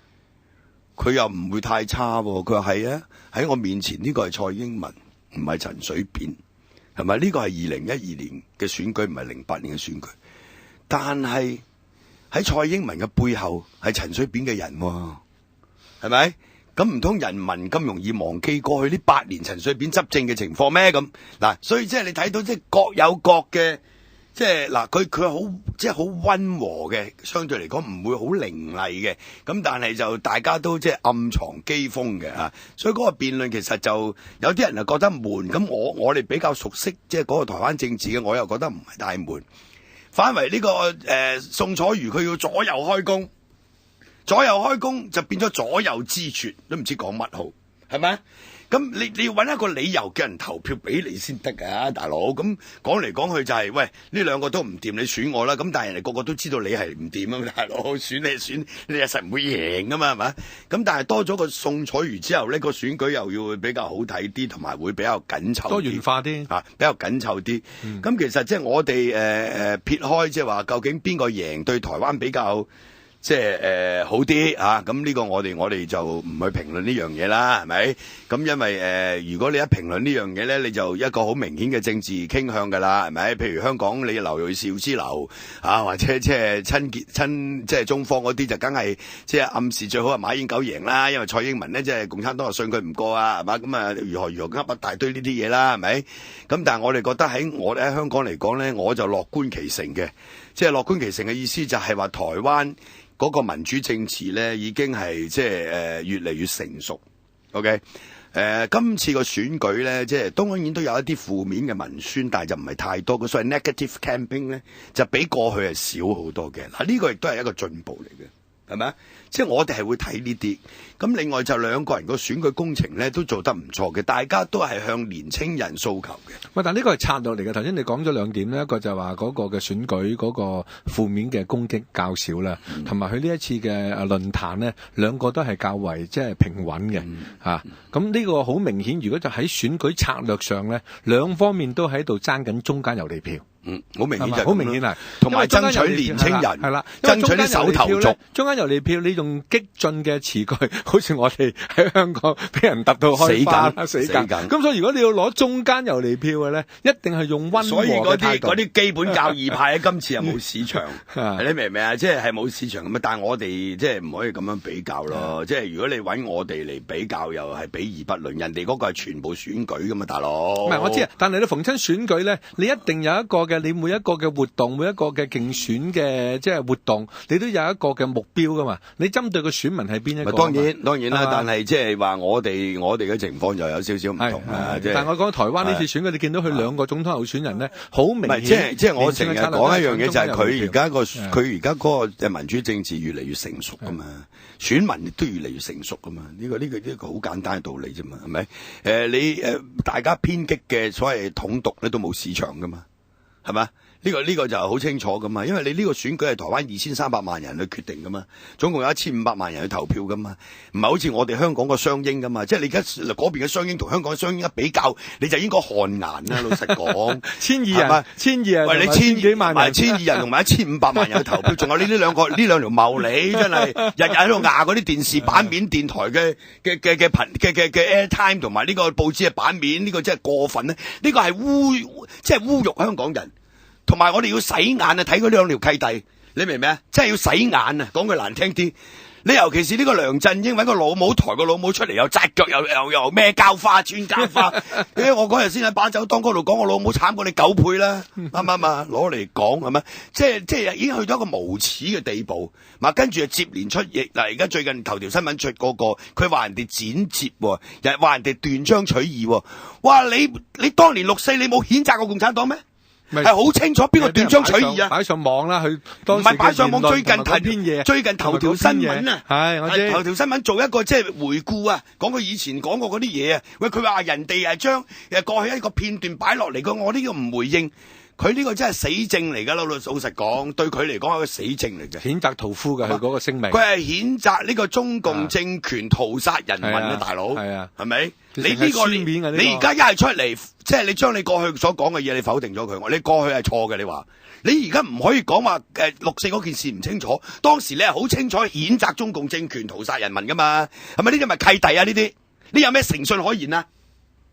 佢又唔會太差喎。佢話係啊，喺我面前呢個係蔡英文，唔係陳水扁，係咪？呢個係2012年嘅選舉，唔係08年嘅選舉，但係。喺蔡英文嘅背後係陳水扁嘅人喎，係咪？咁唔通人民咁容易忘記過去呢8年陳水扁執政嘅情況咩？咁嗱，所以即係你睇到即係各有各嘅，即係嗱，佢好即係好溫和嘅，相對嚟講唔會好凌厲嘅。咁但係就大家都即係暗藏譏諷嘅啊，所以嗰個辯論其實就有啲人就覺得悶。咁我哋比較熟悉即係嗰個台灣政治嘅，我又覺得唔係太悶。反為呢個宋楚瑜佢要左右開弓，左右開弓就變咗左右之絕，都唔知講乜好，係咪？咁你要揾一個理由叫人投票俾你先得㗎，大佬。咁講嚟講去就係，喂，呢兩個都唔掂，你選我啦。咁但係人哋個個都知道你係唔掂啊嘛，大佬，選你選你又實唔會贏㗎嘛，係咪？咁但係多咗個宋楚瑜之後呢，個選舉又要比較好睇啲，同埋會比較緊湊啲，多元化啲比較緊湊啲。咁其實即係我哋撇開即係話究竟邊個贏對台灣比較即係好啲啊！咁呢個我哋就唔去評論呢樣嘢啦，係咪？咁因為如果你一評論呢樣嘢咧，你就一個好明顯嘅政治傾向㗎啦，係咪？譬如香港你劉銳紹之流啊，或者即係親即係中方嗰啲就梗係即係暗示最好係馬英九贏啦，因為蔡英文咧即係共產黨又信佢唔過啊，係嘛？咁啊如何噏一大堆呢啲嘢啦，係咪？咁但係我哋覺得我哋喺香港嚟講咧，我就樂觀其成嘅，即係樂觀其成嘅意思就係話台灣嗰個民主政治咧已經係即係越嚟越成熟。OK，今次個選舉咧，即係當然都有一啲負面嘅文宣，但係就唔係太多。所謂 negative campaign 咧，就比過去係少好多嘅。嗱，呢個亦都係一個進步嚟嘅，係咪啊？即係我哋係會睇呢啲。咁另外就兩個人個選舉工程咧都做得唔錯嘅，大家都係向年青人訴求嘅。喂，但呢個係策略嚟嘅。頭先你講咗兩點咧，一個就係話嗰個嘅選舉嗰個負面嘅攻擊較少啦，同埋佢呢一次嘅論壇咧，兩個都係較為即係平穩嘅嚇。咁呢個好明顯，如果就喺選舉策略上咧，兩方面都喺度爭緊中間遊離票。好明顯好明顯係，同埋爭取年青人係啦，爭取啲手頭族。中間遊離票，你用激進嘅詞句，好似我哋喺香港俾人揼到開花啦，死緊。咁所以如果你要攞中間遊離票嘅咧，一定係用溫和嘅態度。所以嗰啲基本教義派喺今次又冇市場，你明唔明啊？即係冇市場咁啊！但係我哋即係唔可以咁樣比較咯。即係如果你揾我哋嚟比較，又係比而不論。人哋嗰個係全部選舉噶嘛，大佬。唔係我知啊，但係你逢親選舉咧，你一定有一個嘅你每一個嘅活動，每一個嘅競選嘅即係活動，你都有一個嘅目標噶嘛？你針對嘅選民係邊一個？當然啦，但係即係話我哋嘅情況就有少少唔同啦。但係我講台灣呢次選舉，你見到佢兩個總統候選人咧，好明顯。即係我成日講一樣嘢，就係佢而家嗰個民主政治越嚟越成熟噶嘛，選民亦都越嚟越成熟噶嘛。呢個好簡單嘅道理啫嘛，係咪？大家偏激嘅所謂統獨咧都冇市場噶嘛，係咪？呢個就好清楚噶嘛，因為你呢個選舉係台灣2300萬人去決定噶嘛，總共有1500萬人去投票噶嘛，唔係好似我哋香港個雙英噶嘛，即係你而家嗰邊嘅雙英同香港嘅雙英一比較，你就應該汗顏啦，老實講。1200人，喂，你千幾萬人，1200人同埋1500萬人去投票，仲有呢兩條茂利，真係日日喺度壓嗰啲電視版面、電台嘅 airtime 同埋呢個報紙嘅版面，呢個真係過分咧，呢個係即係侮辱香港人。同埋我哋要洗眼啊！睇嗰兩條契弟，你明唔明啊？真係要洗眼啊！講句難聽啲，你尤其是呢個梁振英揾個老母抬個老母出嚟，又紮腳又咩膠花穿膠花，我嗰日先喺把酒當嗰度講，我老母慘過你9倍啦，啱唔啱啊？攞嚟講係咪？即係已經去到一個無恥嘅地步。嗱，跟住就接連出嗱，而家最近頭條新聞出嗰個，佢話人哋剪接，又話人哋斷章取義。哇！你當年6.4你冇譴責過共產黨咩？係好清楚邊個斷章取義啊！擺上網啦，佢唔係擺上網，最近頭條新聞啊，係頭條新聞做一個即係回顧啊，講佢以前講過嗰啲嘢啊。喂，佢話人哋係將過去一個片段擺落嚟，我呢個唔回應。佢呢個真係死症嚟㗎啦！老實講，對佢嚟講係個死症嚟嘅。譴責屠夫嘅佢嗰個聲明，佢係譴責呢個中共政權屠殺人民啊！大佬，係咪？你呢個你而家一係出嚟，即係你將你過去所講嘅嘢，你否定咗佢。你過去係錯嘅，你話你而家唔可以講話6.4嗰件事唔清楚。當時你係好清楚譴責中共政權屠殺人民㗎嘛？係咪呢啲咪契弟啊？呢啲你有咩誠信可言啊？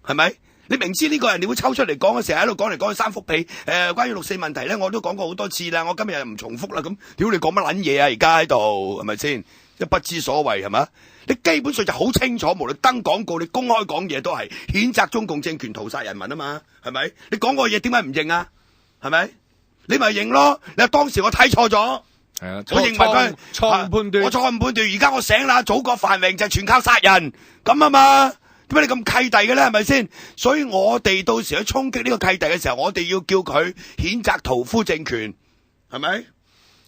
係咪？你明知呢個人你會抽出嚟講，成日喺度講嚟講去3幅被。關於6.4問題咧，我都講過好多次啦。我今日又唔重複啦。咁屌你講乜撚嘢啊？而家喺度係咪先？一不知所謂係咪？你基本上就好清楚，無論登廣告，你公開講嘢都係譴責中共政權屠殺人民啊嘛？係咪？你講過嘢點解唔認啊？係咪？你咪認咯。你話當時我睇錯咗，我認為佢錯誤判斷，我錯誤判斷。而家我醒啦，祖國繁榮就係全靠殺人咁啊嘛。點解你咁契弟嘅咧？係咪先？所以我哋到時去衝擊呢個契弟嘅時候，我哋要叫佢譴責屠夫政權，係咪？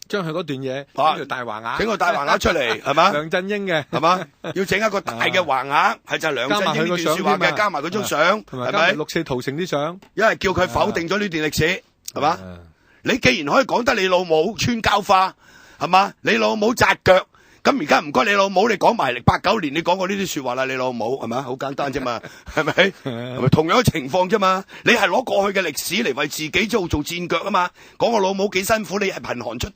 將佢嗰段嘢整條大橫額，整個大橫額出嚟，係嘛？梁振英嘅，係嘛？要整一個大嘅橫額，係就係梁振英呢段說話嘅，加埋佢張相，係咪？6.4屠城啲相，因為叫佢否定咗呢段歷史，係嘛？你既然可以講得你老母穿膠花，係嘛？你老母紮腳。咁而家唔該你老母，你講埋89年你講過呢啲說話啦，你老母係咪？好簡單啫嘛，係咪？係咪同樣嘅情況啫嘛？你係攞過去嘅歷史嚟為自己做戰腳啊嘛？講我老母幾辛苦，你係貧寒出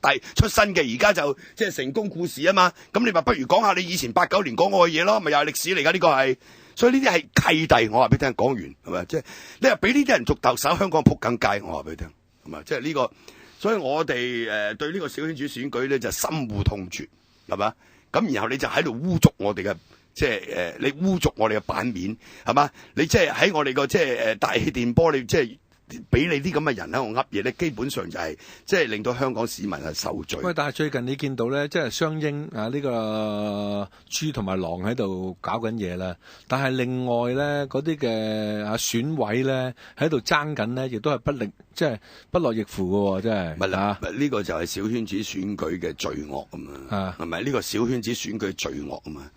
身嘅，而家就即係成功故事啊嘛？咁你話不如講下你以前89年講過嘅嘢咯，咪又係歷史嚟噶？呢個係，所以呢啲係契弟。我話俾你聽，講完係咪？即係你話俾呢啲人做特首，香港仆緊街。我話俾你聽，係咪？即係呢個，所以我哋對呢個小圈子選舉咧就深惡痛絕。係嘛？咁然後你就喺度污濁我哋嘅，即係你污濁我哋嘅版面，係嘛？你即係喺我哋個即係大氣電波，你即係俾你啲咁嘅人喺度噏嘢咧，基本上就係即係令到香港市民係受罪。喂，但係最近你見到咧，即係雙英啊呢個豬同埋狼喺度搞緊嘢啦。但係另外咧嗰啲嘅選委咧喺度爭緊咧，亦都係即係不落亦符嘅，真係。咪啦，呢個就係小圈子選舉嘅罪惡啊嘛。係咪呢個小圈子選舉嘅罪惡啊嘛？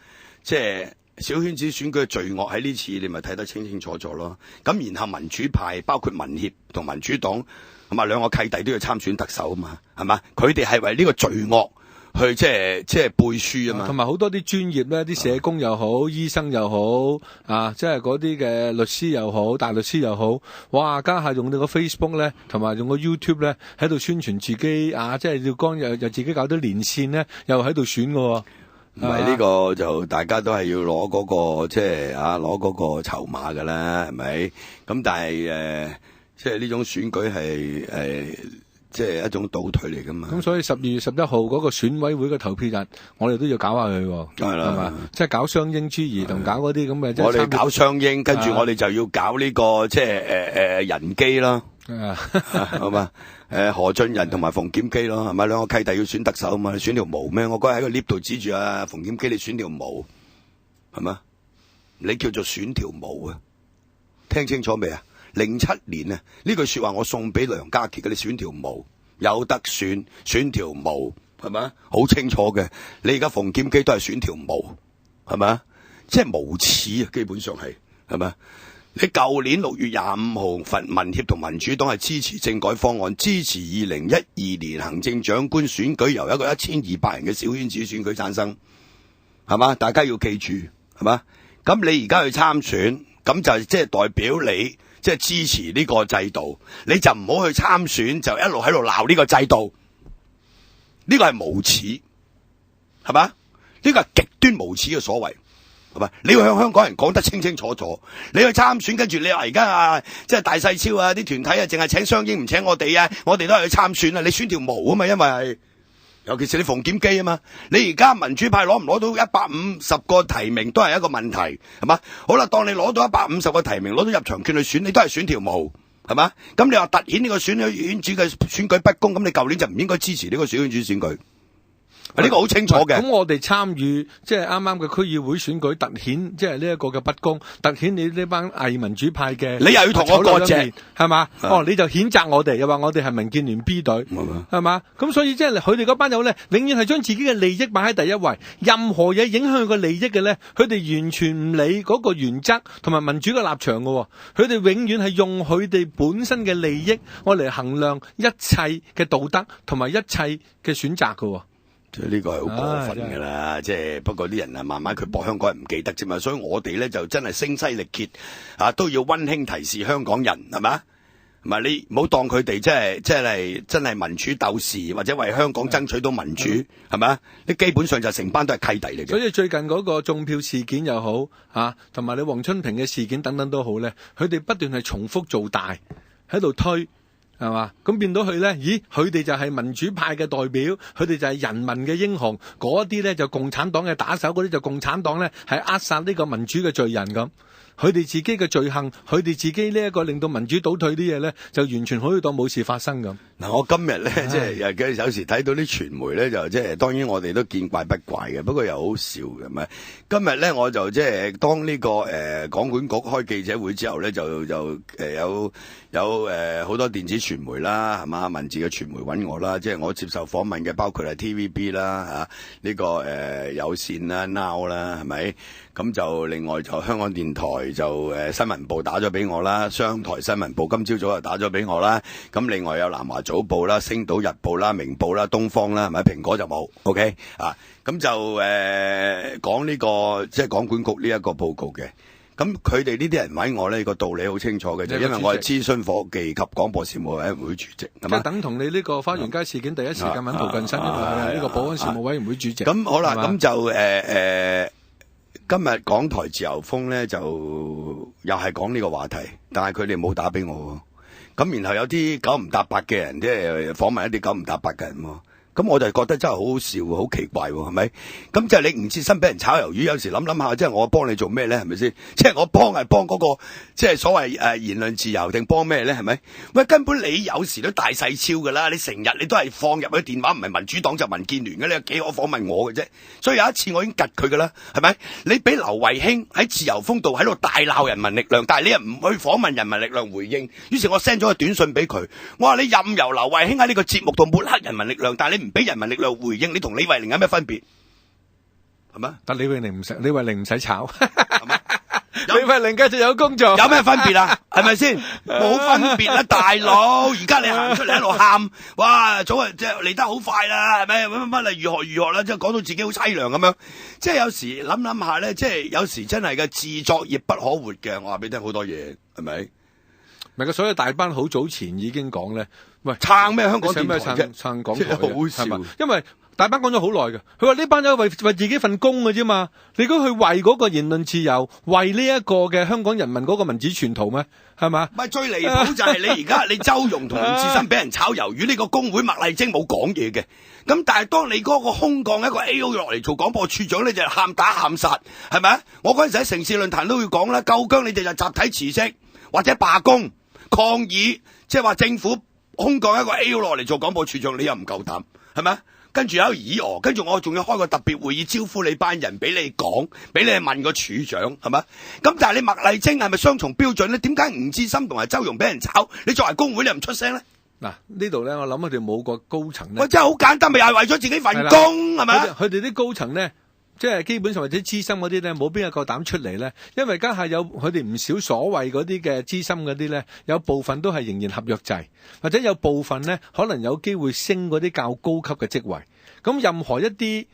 即係。小圈子選舉嘅罪惡喺呢次你咪睇得清清楚楚咯。咁然後民主派包括民協同民主黨係嘛兩個契弟都要參選特首啊嘛，係嘛？佢哋係為呢個罪惡去即係背書啊嘛。同埋好多啲專業咧，啲社工又好，醫生又好啊，即係嗰啲嘅律師又好，大律師又好，哇！家下用到個 Facebook 咧，同埋用個 YouTube 咧，喺度宣傳自己啊，即係要剛又自己搞啲連線咧，又喺度選嘅。唔係呢個就大家都係要攞嗰個即係攞嗰個籌碼㗎啦，係咪？咁但係即係呢種選舉係即係一種倒退嚟㗎嘛。咁所以12月11號嗰個選委會嘅投票日，我哋都要搞下佢喎。係啦，係嘛？即係搞雙英諸兒同搞嗰啲咁嘅。我哋搞雙英，跟住我哋就要搞呢個即係人機啦。好嘛？何俊仁同埋馮檢基咯，係咪兩個契弟要選特首啊嘛？你選條毛咩？我嗰日喺個 lift 度指住啊馮檢基，你選條毛係嘛？你叫做選條毛啊？聽清楚未啊？07年啊，呢句說話我送俾梁家傑嘅，你選條毛有得選條毛係咪？好清楚嘅。你而家馮檢基都係選條毛係咪？即係無恥啊！基本上係咪？你舊年6月25號，民協同民主黨係支持政改方案，支持2012年行政長官選舉由一個1200人嘅小圈子選舉產生，係嘛？大家要記住，係嘛？咁你而家去參選，咁就即係代表你即係支持呢個制度，你就唔好去參選，就一路喺度鬧呢個制度，呢個係無恥，係嘛？呢個係極端無恥嘅所謂。你要向香港人講得清清楚楚，你去參選，跟住你話而家啊，即係大細超啊，啲團體啊，淨係請雙英唔請我哋啊，我哋都係去參選啊，你選條毛啊嘛，因為係，尤其是你馮檢基啊嘛，你而家民主派攞唔攞到150個提名都係一個問題，係嘛？好啦，當你攞到150個提名，攞到入場券去選，你都係選條毛，係嘛？咁你話凸顯呢個選圈子嘅選舉不公，咁你舊年就唔應該支持呢個小圈子選舉。呢個好清楚嘅。咁我哋參與即係啱啱嘅區議會選舉，凸顯即係呢一個嘅不公，凸顯你呢班偽民主派嘅，你又要同我割席，係嘛？哦，你就譴責我哋，又話我哋係民建聯 B 隊，係嘛？咁所以即係佢哋嗰班友咧，永遠係將自己嘅利益擺喺第一位，任何嘢影響佢個利益嘅咧，佢哋完全唔理嗰個原則同埋民主嘅立場嘅，佢哋永遠係用佢哋本身嘅利益，我嚟衡量一切嘅道德同埋一切嘅選擇嘅。呢個係好過分㗎啦，即係不過啲人啊，慢慢佢博香港人唔記得啫嘛，所以我哋咧就真係聲嘶力竭啊，都要溫馨提示香港人係嘛，唔係你唔好當佢哋真係民主鬥士或者為香港爭取到民主係咪？你基本上就成班都係契弟嚟嘅。所以最近嗰個種票事件又好啊，同埋你黃春平嘅事件等等都好咧，佢哋不斷係重複做大喺度推。係嘛？咁變到佢咧？咦，佢哋就係民主派嘅代表，佢哋就係人民嘅英雄。嗰啲咧就共產黨嘅打手，嗰啲就共產黨咧係扼殺呢個民主嘅罪人咁。佢哋自己嘅罪行，佢哋自己呢一個令到民主倒退啲嘢咧，就完全可以當冇事發生咁。嗱，我今日咧即係有時睇到啲傳媒咧，就即係當然我哋都見怪不怪嘅，不過又好笑嘅咪。今日咧我就即係當呢個港管局開記者會之後咧，就有好多電子傳媒啦，係嘛，文字嘅傳媒揾我啦，即係我接受訪問嘅，包括係 TVB 啦嚇，呢個有線啦 Now 啦，係咪？咁就另外就香港電台就新聞部打咗俾我啦，商台新聞部今朝早又打咗俾我啦，咁另外有南華早報啦、星島日報啦、明報啦、東方啦，係咪？蘋果就冇 ，OK 啊？咁就講呢個即係港管局呢一個報告嘅。咁佢哋呢啲人揾我呢個道理好清楚嘅，就因為我係諮詢科技及廣播事務委員會主席，係嘛？等同你呢個花園街事件第一時間揾涂謹申，因為呢個保安事務委員會主席。咁好啦，咁就今日港台自由風咧就又係講呢個話題，但係佢哋冇打俾我，咁然後有啲九唔搭八嘅人，即係訪問一啲九唔搭八嘅人喎。咁我就覺得真係好好笑，好奇怪喎，係咪？咁即係你唔切身俾人炒魷魚，有時諗下，即係我幫你做咩咧？係咪先？即係我幫係幫嗰個，即係所謂言論自由定幫咩咧？係咪？喂，根本你有時都大細超㗎啦！你成日你都係放入去電話，唔係民主黨就民建聯嘅，你有幾可訪問我嘅啫？所以有一次我已經吉佢㗎啦，係咪？你俾劉慧卿喺自由風度喺度大鬧人民力量，但係你又唔去訪問人民力量回應，於是我 send 咗個短信俾佢，我話你任由劉慧卿喺呢個節目度抹黑人民力量，但係你唔俾人民力量回應，你同李慧玲有咩分別？係咪？但李慧玲唔使，李慧玲唔使炒，李慧玲繼續有工作，有咩分別啊？係咪先？冇分別啦，大佬！而家你行出嚟喺度喊，哇！早啊，即係嚟得好快啦，係咪？乜嚟如何啦？即係講到自己好凄涼咁樣。即係有時諗下咧，即係有時真係嘅自作孽不可活嘅。我話俾你聽好多嘢，係咪？唔係，所以大班好早前已經講咧，喂，撐咩香港電台啫？撐港台好笑，因為大班講咗好耐嘅，佢話呢班友為自己份工嘅啫嘛，你如果去為嗰個言論自由，為呢一個嘅香港人民嗰個民主前途咩？係嘛？唔係最離譜就係你而家你周融同吳志森俾人炒魷魚，呢個工會麥麗晶冇講嘢嘅，咁但係當你嗰個空降一個 A.O. 落嚟做廣播處長，你就喊打喊殺，係咪？我嗰陣時喺城市論壇都要講啦，夠姜你哋就集體辭職或者罷工。抗議，即係話政府空降一個 A 落嚟做廣播處長，你又唔夠膽，係咪？跟住有議跟住我仲要開個特別會議招呼你班人俾你講，俾你問個處長，係咪？咁但係你麥麗晶係咪雙重標準咧？點解吳志森同埋周融俾人炒？你作為工會你又唔出聲咧？嗱，呢度咧，我諗佢哋冇個高層咧。喂，真係好簡單，咪又係為咗自己份工，係咪？佢哋啲高層咧，即係基本上或者資深嗰啲咧，冇邊個夠膽出嚟咧？因為家下有佢哋唔少所謂嗰啲嘅資深嗰啲咧，有部分都係仍然合約制，或者有部分咧可能有機會升嗰啲較高級嘅職位。咁任何一啲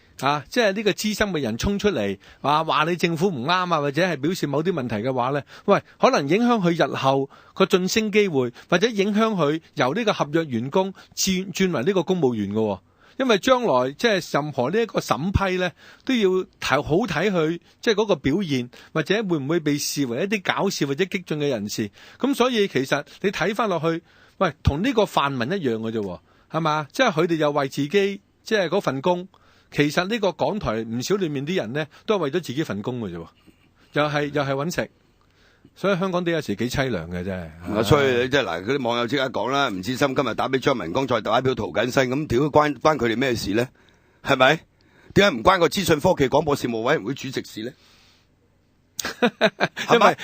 即係呢個資深嘅人衝出嚟話你政府唔啱啊，或者係表示某啲問題嘅話咧，喂，可能影響佢日後個晉升機會，或者影響佢由呢個合約員工轉為呢個公務員嘅。因為將來即係任何呢一個審批咧，都要好睇佢即係嗰個表現，或者會唔會被視為一啲搞笑或者激進嘅人士。咁所以其實你睇翻落去，喂，同呢個泛民一樣嘅啫，係嘛？即係佢哋又為自己即係嗰份工，其實呢個港台唔少裏面啲人咧，都係為咗自己份工嘅啫，又係搵食。所以香港啲有時幾凄涼嘅啫。所以即係嗱，嗰啲網友即刻講啦，吳志森今日打俾張文光，再打俾涂謹申，咁點關佢哋咩事咧？係咪？點解唔關個資訊科技廣播事務委員會主席事咧？因為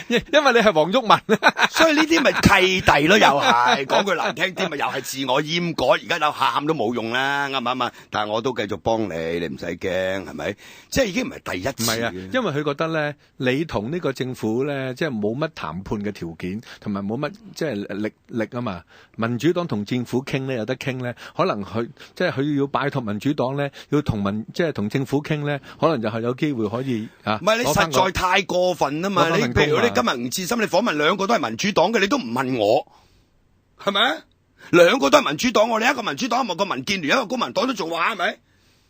你係黃毓民，所以呢啲咪契弟咯，又係講句難聽啲，咪又係自我閹割。而家有喊都冇用啦，啱唔啱啊？但係我都繼續幫你唔使驚，係咪？即係已經唔係第一次。唔係啊，因為佢覺得咧，你同呢個政府咧，即係冇乜談判嘅條件，同埋冇乜即係力啊嘛。民主黨同政府傾咧，有得傾咧，可能即係佢要拜託民主黨咧，要即係同政府傾咧，可能就係有機會可以唔係你實在太過分啊嘛！你譬如你今日吳志森，你訪問兩個都係民主黨嘅，你都唔問我，係咪？兩個都係民主黨，你一個民主黨，一個民建聯，一個公民黨都做話，係咪？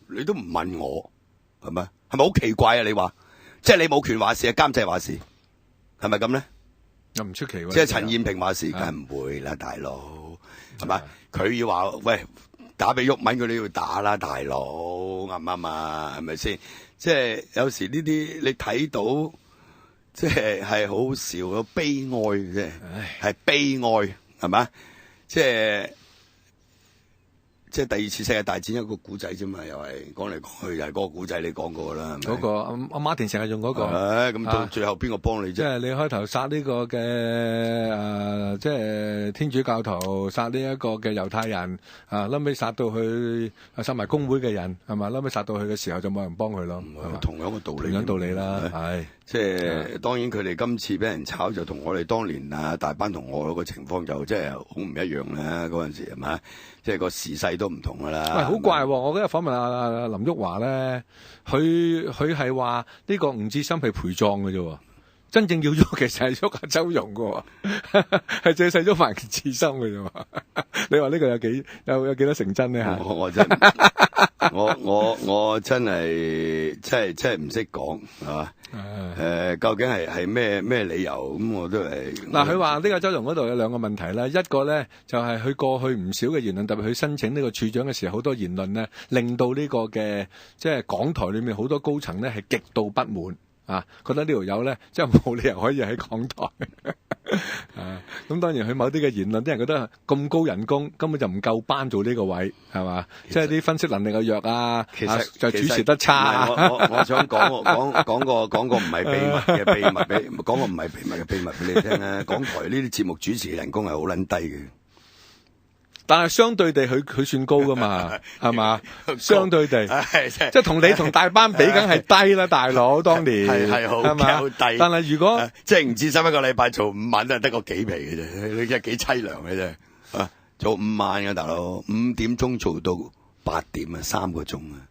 你都唔問我，係咪？係咪好奇怪啊？你話，即係你冇權話事，監製話事，係咪咁咧？又唔出奇喎！即係陳燕萍話事，梗係唔會啦，大佬，係咪？佢要話喂打俾毓民，佢都要打啦，大佬，啱唔啱啊？係咪先？即係有時呢啲你睇到。即係好好笑咯，悲哀嘅啫，係悲哀，係嘛？即係第二次世界大戰一個古仔啫嘛，又係講嚟講去又係嗰個古仔，你講過啦。嗰個阿馬田成日用嗰個。咁到最後邊個幫你啫？即係你開頭殺呢個嘅即係天主教徒，殺呢一個嘅猶太人，後尾殺到去殺埋工會嘅人，係嘛？後尾殺到去嘅時候就冇人幫佢咯。同樣嘅道理。同樣道理啦，係。即係當然佢哋今次俾人炒就同我哋當年大班同學嗰個情況就即係好唔一樣啦，嗰陣時係咪？即係個時勢都唔同噶啦。喂，好怪喎！我嗰日訪問阿林旭華咧，佢係話呢個吳志森係陪葬嘅啫，真正要喐其實係喐阿周融嘅，係借勢咗埋志森嘅啫。你話呢個有幾多成真咧？我真我真係真係唔識講係嘛？究竟係咩理由咁？我都係嗱，佢話呢個周融嗰度有兩個問題啦，一個咧就係佢過去唔少嘅言論，特別佢申請呢個處長嘅時候，好多言論咧令到呢個嘅即係港台裏面好多高層咧係極度不滿覺得呢條友咧即係冇理由可以喺港台咁當然佢某啲嘅言論，啲人覺得咁高人工根本就唔夠班做呢個位，係嘛？即係啲分析能力又弱其實就主持得差。我想講個唔係秘密嘅秘密講個唔係秘密嘅秘密俾你聽啊！港台呢啲節目主持人工係好撚低嘅。但係相對地，佢算高噶嘛，係嘛？相對地，即係同你同大班比，梗係低啦，大佬。當年係好低。但係如果即係吳志森一個禮拜做5晚都係得個幾皮嘅啫，你真係幾凄涼嘅啫。做5晚嘅大佬，5點鐘做到8點啊，3個鐘啊，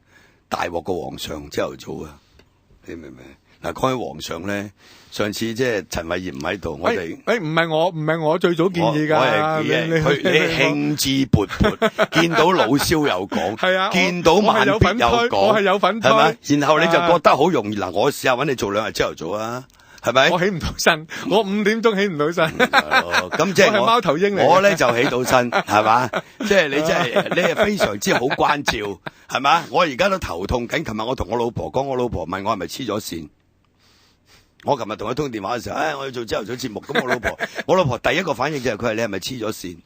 大鑊過皇上朝頭早啊，你明唔明？嗱，講起皇上咧，上次即係陳偉業唔喺度，我哋唔係我最早建議㗎，你興致勃勃，見到老蕭又講，係啊，見到萬必又講，我係有份推，係咪？然後你就覺得好容易嗱，我試下揾你做2日朝頭早啊，係咪？我起唔到身，我5點鐘起唔到身，咁即係我係貓頭鷹嚟，我咧就起到身，係嘛？即係你係非常之好關照，係嘛？我而家都頭痛緊，琴日我同我老婆講，我老婆問我係咪黐咗線。我琴日同佢通電話嘅時候，我要做朝頭早節目，咁我老婆第一個反應就係佢話你係咪黐咗線？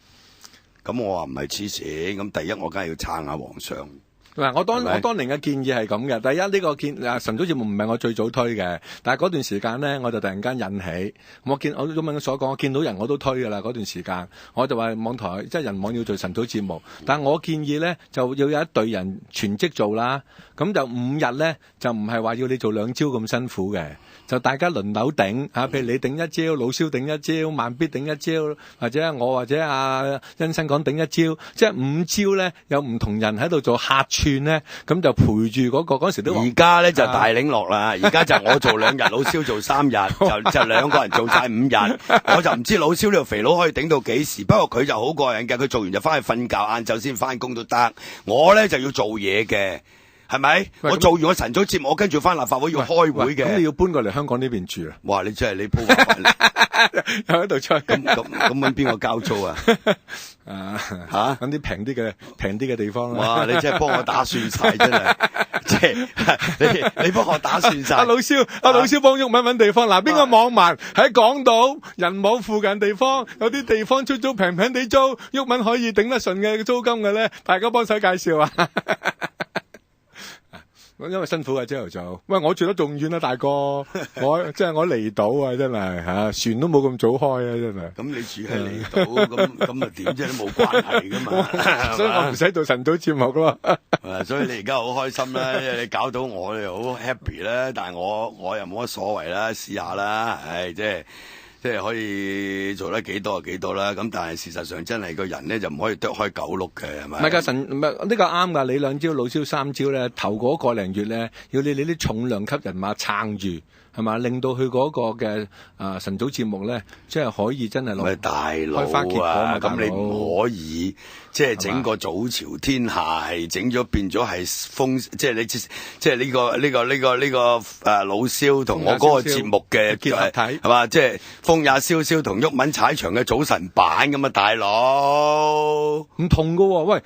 咁我話唔係黐線，咁第一我梗係要撐下皇上。嗱，我當年嘅建議係咁嘅。第一呢個晨早節目唔係我最早推嘅，但係嗰段時間咧，我就突然間引起，我都問所講，我見到人我都推噶啦。嗰段時間，我就話網台即係人網要做晨早節目，但係我建議咧就要有一隊人全職做啦。咁就5日咧就唔係話要你做2朝咁辛苦嘅，就大家輪流頂嚇，譬如你頂一朝，老蕭頂一朝，慢必頂一朝，或者我或者阿欣生講頂一朝，即係5朝咧有唔同人喺度做客串咧，咁就陪住嗰時都。而家咧就大領落啦，而家就我做2日，老蕭做3日，就2個人做晒5日，我就唔知老蕭呢個肥佬可以頂到幾時。不過佢就好過癮嘅，佢做完就翻去瞓覺，晏晝先翻工都得。我咧就要做嘢嘅。係咪？我做完個晨早節目，我跟住翻立法會要開會嘅。咁你要搬過嚟香港呢邊住啊？哇！你真係你鋪話又喺度吹。咁搵邊個交租啊？搵啲平啲嘅地方啦。哇！你真係幫我打算晒，真係，即係你幫我打算晒。阿老蕭幫郁文搵地方。嗱，邊個網民喺港島人網附近地方有啲地方出租平地租，郁文可以頂得順嘅租金嘅咧？大家幫手介紹啊！因為辛苦啊，朝頭早。喂，我住得仲遠啊，大哥，我離島啊，真係吓，船都冇咁早開啊，真係。咁你住喺離島，咁啊點啫？都冇關係噶嘛。所以我唔使做晨早節目咯。所以你而家好開心啦，因為你搞到我又好 happy 啦，但係我又冇乜所謂啦，試下啦，即係可以做得幾多就幾多啦，咁但係事實上真係個人咧就唔可以剁開9碌嘅，係咪？唔係㗎，唔係呢個啱㗎。你2朝老蕭3朝咧，頭嗰個零月咧，要你啲重量級人馬撐住，係嘛？令到佢嗰個嘅晨早節目咧，即係可以真係攞大佬開花結果啊！咁你唔可以即係整個早朝天下係整咗變咗係風，即係你即係呢個老蕭同我嗰個節目嘅結合體係嘛？即係風也蕭蕭同郁文踩場嘅早晨版咁啊！大佬唔同㗎喎，喂，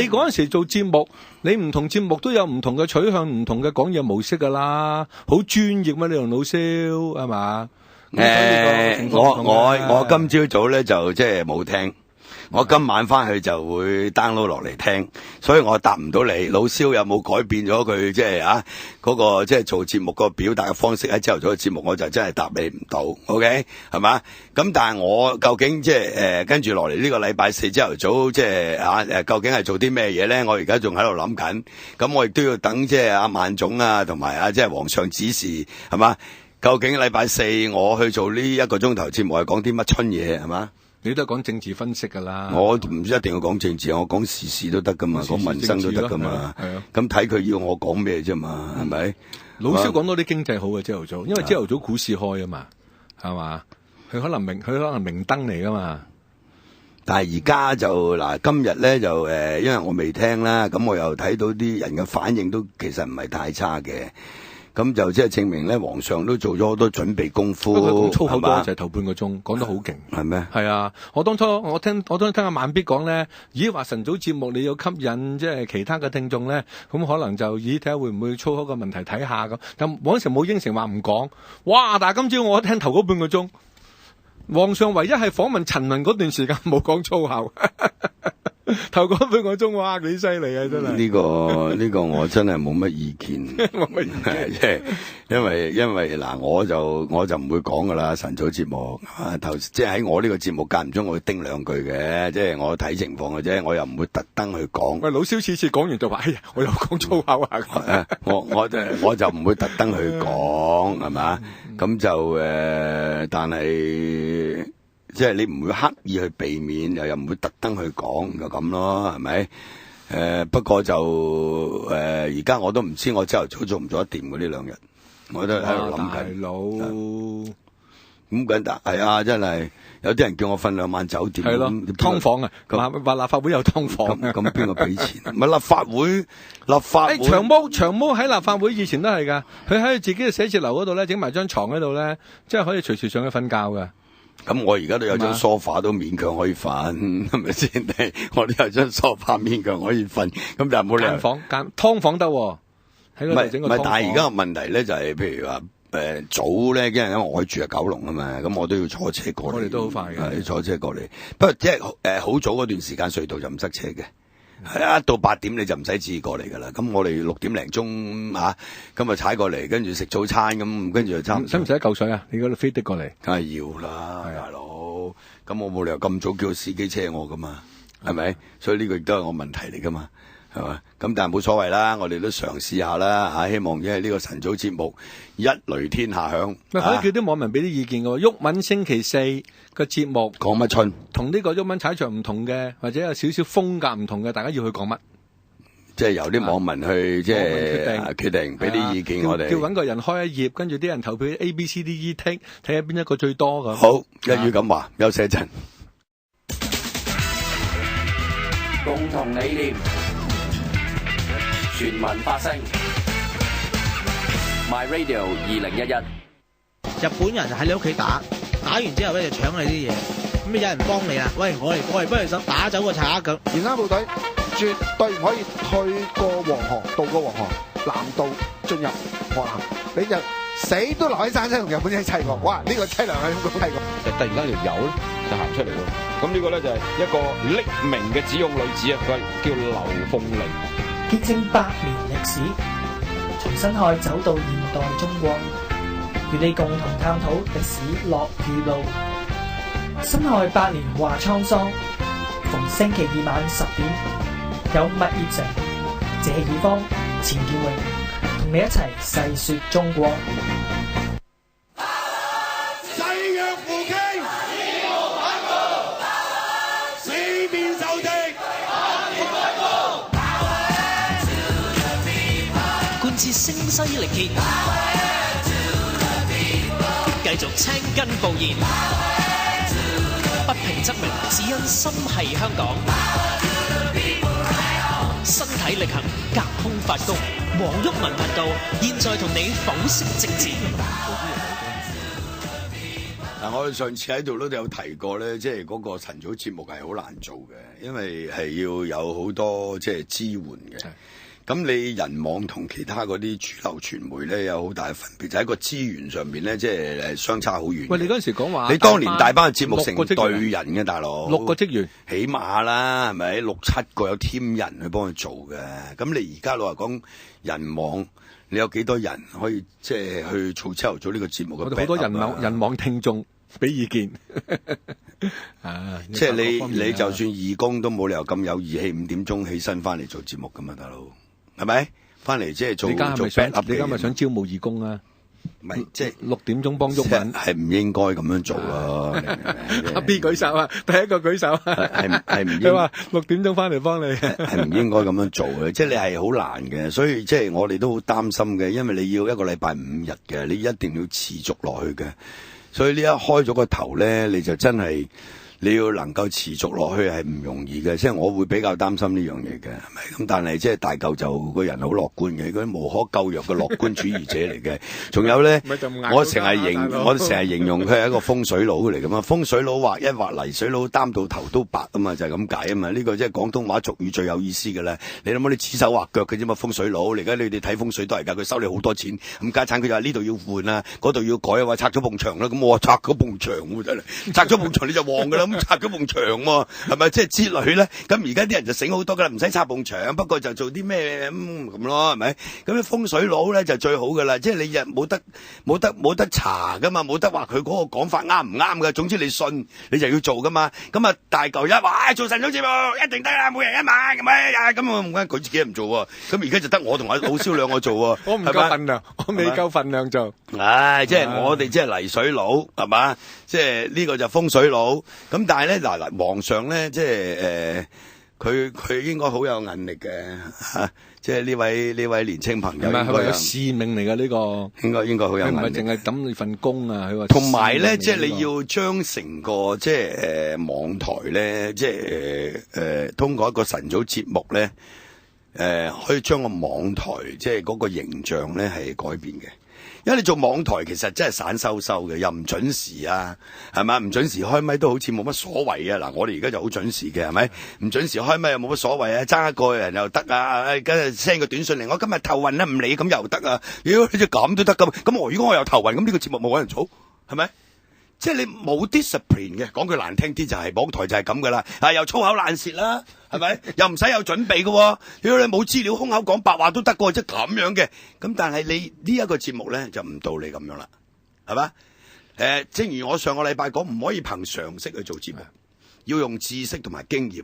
你嗰陣時做節目，你唔同節目都有唔同嘅取向、唔同嘅講嘢模式㗎啦，好專業咩？你同老蕭係嘛？我今朝早咧就即係冇聽。我今晚翻去就會 download 落嚟聽，所以我答唔到你。老蕭有冇改變咗佢即係嗰個即係做節目個表達嘅方式？喺朝頭早嘅節目我就真係答你唔到 ，OK 係嘛？咁但係我究竟即係跟住落嚟呢個禮拜4朝頭早即係究竟係做啲咩嘢咧？我而家仲喺度諗緊，咁我亦都要等即係阿萬總啊同埋即係皇上指示係嘛？究竟禮拜4我去做呢1個鐘頭節目係講啲乜春嘢係嘛？你都係講政治分析噶啦，我唔一定要講政治，我講時事都得噶嘛，講民生都得噶嘛。咁睇佢要我講咩啫嘛，係咪？老蕭講多啲經濟好嘅朝頭早，因為朝頭早股市開啊嘛，係嘛？佢可能明燈嚟噶嘛。但係而家就嗱，今日咧就因為我未聽啦，咁我又睇到啲人嘅反應都其實唔係太差嘅。咁就即係證明咧，皇上都做咗好多準備功夫。佢講粗口多就係頭半個鐘，講得好勁。係咩？係啊！我當初聽阿萬必講咧，咦話晨早節目你要吸引即係其他嘅聽眾咧，咁可能就睇下會唔會粗口嘅問題睇下咁。但嗰陣時冇應承話唔講。哇！但係今朝我聽頭嗰半個鐘，皇上唯一係訪問陳雲嗰段時間冇講粗口。頭嗰半個鐘，哇，幾犀利啊！真係呢個我真係冇乜意見，冇乜意見，即係因為嗱，我就唔會講噶啦，晨早節目即係喺我呢個節目間唔中我會叮2句嘅，即係我睇情況嘅啫，我又唔會特登去講。喂，老蕭次次講完就話，哎呀，我又講粗口啊！我就唔會特登去講，係嘛？咁就但係。即係你唔會刻意去避免，又唔會特登去講，就咁咯，係咪？不過就而家我都唔知我朝頭早做唔做得掂嘅呢2日，我都喺度諗緊。大佬咁緊但係啊，真係有啲人叫我瞓2晚酒店，係咯，劏房啊，話立法會有劏房啊，咁邊個俾錢？唔係立法會長毛喺立法會以前都係㗎，佢喺自己嘅寫字樓嗰度咧，整埋張床喺度咧，即係可以隨時上去瞓覺㗎。咁我而家都有張梳化都勉強可以瞓，係咪先？我都有張梳化勉強可以瞓，咁但係冇理由劏房得喎。唔係，但係而家個問題咧就係，譬如話早咧，因為我住喺九龍啊嘛，咁我都要坐車過嚟。我哋都好快嘅，坐車過嚟。不過即係好早嗰段時間隧道就唔塞車嘅。係啊，到8點你就唔使自己過嚟噶啦。咁我哋6點零鐘嚇，咁啊踩過嚟，跟住食早餐咁，跟住就差唔多。使唔使一嚿水啊？你嗰度飛的過嚟？梗係要啦，大佬。咁我冇理由咁早叫司機車我噶嘛，係咪？所以呢個亦都係我問題嚟噶嘛，係嘛？咁但係冇所謂啦，我哋都嘗試下啦嚇，希望因為呢個晨早節目一雷天下響。可以叫啲網民俾啲意見嘅喎。毓民星期四個節目講乜春？同呢個毓民踩場唔同嘅，或者有少少風格唔同嘅，大家要去講乜？即係由啲網民去即係決定，俾啲意見我哋。叫揾個人開一頁，跟住啲人投票 A、B、C、D、E 剔，睇下邊一個最多咁。好，一於咁話，休息一陣。共同理念，全民發聲。My Radio 2011。日本人就喺你屋企打完之後咧就搶你啲嘢，咁有人幫你啦，喂，我嚟幫你手打走個賊咁。而家部隊絕對唔可以退過黃河，渡過黃河，南渡進入河南，你就死都留喺山西同日本仔砌過。哇！呢個凄涼係咁講係個。突然間條友咧就行出嚟喎，咁呢個咧就係一個匿名嘅只用女子啊，佢叫劉鳳玲。見證100年歷史，從辛亥走到現代中國，與你共同探討歷史樂與怒。辛亥8年話滄桑，逢星期二晚10點。有麥業成、謝爾方、錢建榮同你一齊細說中國。誓約扶傾，義無反顧，四面受敵，貫徹聲嘶力竭，繼續青筋暴現，不平則鳴，只因心繫香港。身體力行，隔空發功，黃毓民頻道現在同你剖析政治。嗱，我哋上次喺度都有提過咧，即係嗰個晨早節目係好難做嘅，因為係要有好多即係支援嘅。咁你人網同其他嗰啲主流傳媒咧有好大嘅分別，就喺個資源上面咧，即係相差好遠。喂，你嗰陣時講話，你當年大班嘅節目成隊人嘅大佬，6個職員，起碼啦，係咪6、7個有 team 人去幫佢做嘅？咁你而家老實講人網，你有幾多人可以即係去做朝頭早呢個節目嘅？我哋好多人網聽眾俾意見。即係你就算義工都冇理由咁有義氣，5點鐘起身翻嚟做節目噶嘛，大佬。係咪翻嚟即係做？你而家咪想招募義工啊？唔係即係6點鐘幫毓民，係唔應該咁樣做咯。阿 B 舉手啊，第一個舉手啊，係唔應。佢話6點鐘翻嚟幫你，係唔應該咁樣做嘅。即係你係好難嘅，所以即係我哋都好擔心嘅，因為你要一個禮拜5日嘅，你一定要持續落去嘅。所以呢一開咗個頭咧，你就真係。你要能夠持續落去係唔容易嘅，即係我會比較擔心呢樣嘢嘅，係咪？咁但係即係大嚿就個人好樂觀嘅，嗰啲無可救藥嘅樂觀主義者嚟嘅。仲有咧，我成日形容佢係一個風水佬嚟㗎嘛。風水佬畫一畫泥水佬擔到頭都白啊嘛，就係咁解啊嘛。呢個即係廣東話俗語最有意思嘅啦。你諗下你指手畫腳嘅啫嘛，風水佬。而家你哋睇風水都係㗎，佢收你好多錢。咁家產佢就話呢度要換啊，嗰度要改啊，話拆咗埲牆啦。咁我話拆咗埲牆喎，真係拆咗埲牆你就旺㗎啦。咁拆咗埲牆喎，係咪即係之類咧？咁而家啲人就醒好多噶啦，唔使拆埲牆，不過就做啲咩咁咯，係咪？咁啲風水佬咧就最好噶啦，即係你日冇得查噶嘛，冇得話佢嗰個講法啱唔啱噶。總之你信，你就要做噶嘛。咁啊大嚿一話做晨早節目一定得啦，每人1萬咁啊，咁我唔關佢自己唔做喎。咁而家就得我同阿老蕭兩個做喎。我唔夠份量，我未夠份量做。唉，即係我哋即係泥水佬，係嘛？即係呢個就風水佬。咁但係咧嗱，皇上咧即係佢應該好有韌力嘅嚇，即係呢位年青朋友。係咪有使命嚟㗎呢個？應該好有韌力。佢唔係淨係抌你份工啊！佢話同埋咧，即係你要將成個即係網台咧，即係通過一個晨早節目咧，可以將個網台即係嗰個形象咧係改變嘅。因為你做網台其實真係散收嘅，又唔準時啊，係咪？唔準時開咪都好似冇乜所謂啊！嗱，我哋而家就好準時嘅，係咪？唔準時開咪又冇乜所謂啊，爭一個人又得啊，跟住 send 個短信嚟，我今日頭暈啦，唔理咁又得啊！如果你咁都得咁，咁如果我又頭暈，咁呢個節目冇人做，係咪？即係你冇 discipline 嘅，講句難聽啲就係網台就係咁噶啦，又粗口爛舌啦，係咪？又唔使有準備嘅，如果你冇資料空口講白話都得嘅，即係咁樣嘅。咁但係你呢一個節目咧就唔到你咁樣啦，係嘛？正如我上個禮拜講，唔可以憑常識去做節目，要用知識同埋經驗。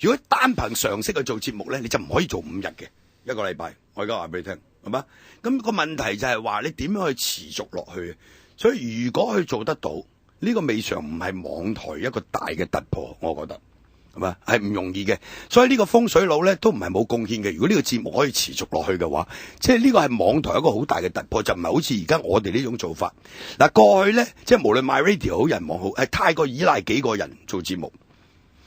如果單憑常識去做節目咧，你就唔可以做5日嘅一個禮拜。我而家話俾你聽，係嘛？咁個問題就係話你點樣去持續落去？所以如果佢做得到，呢個未嘗唔係網台一個大嘅突破，我覺得係嘛，係唔容易嘅。所以呢個風水佬咧都唔係冇貢獻嘅。如果呢個節目可以持續落去嘅話，即係呢個係網台一個好大嘅突破，就唔係好似而家我哋呢種做法。嗱，過去咧即係無論 MyRadio 好人網好，係太過依賴幾個人做節目，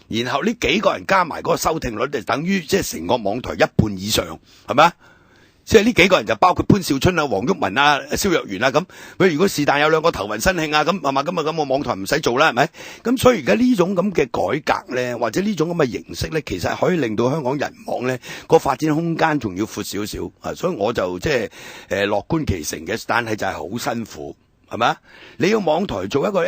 然後呢幾個人加埋嗰個收聽率就等於即係成個網台一半以上，係咪？即係呢幾個人就包括潘少春啊、黃毓民啊、蕭若元啊咁。佢如果是但有兩個頭暈身慶啊咁，係嘛，咁我網台唔使做啦，係咪？咁所以而家呢種咁嘅改革咧，或者呢種咁嘅形式咧，其實係可以令到香港人網咧個發展空間仲要闊少少啊。所以我就即係樂觀其成嘅，但係就係好辛苦，係咪？你要網台做一個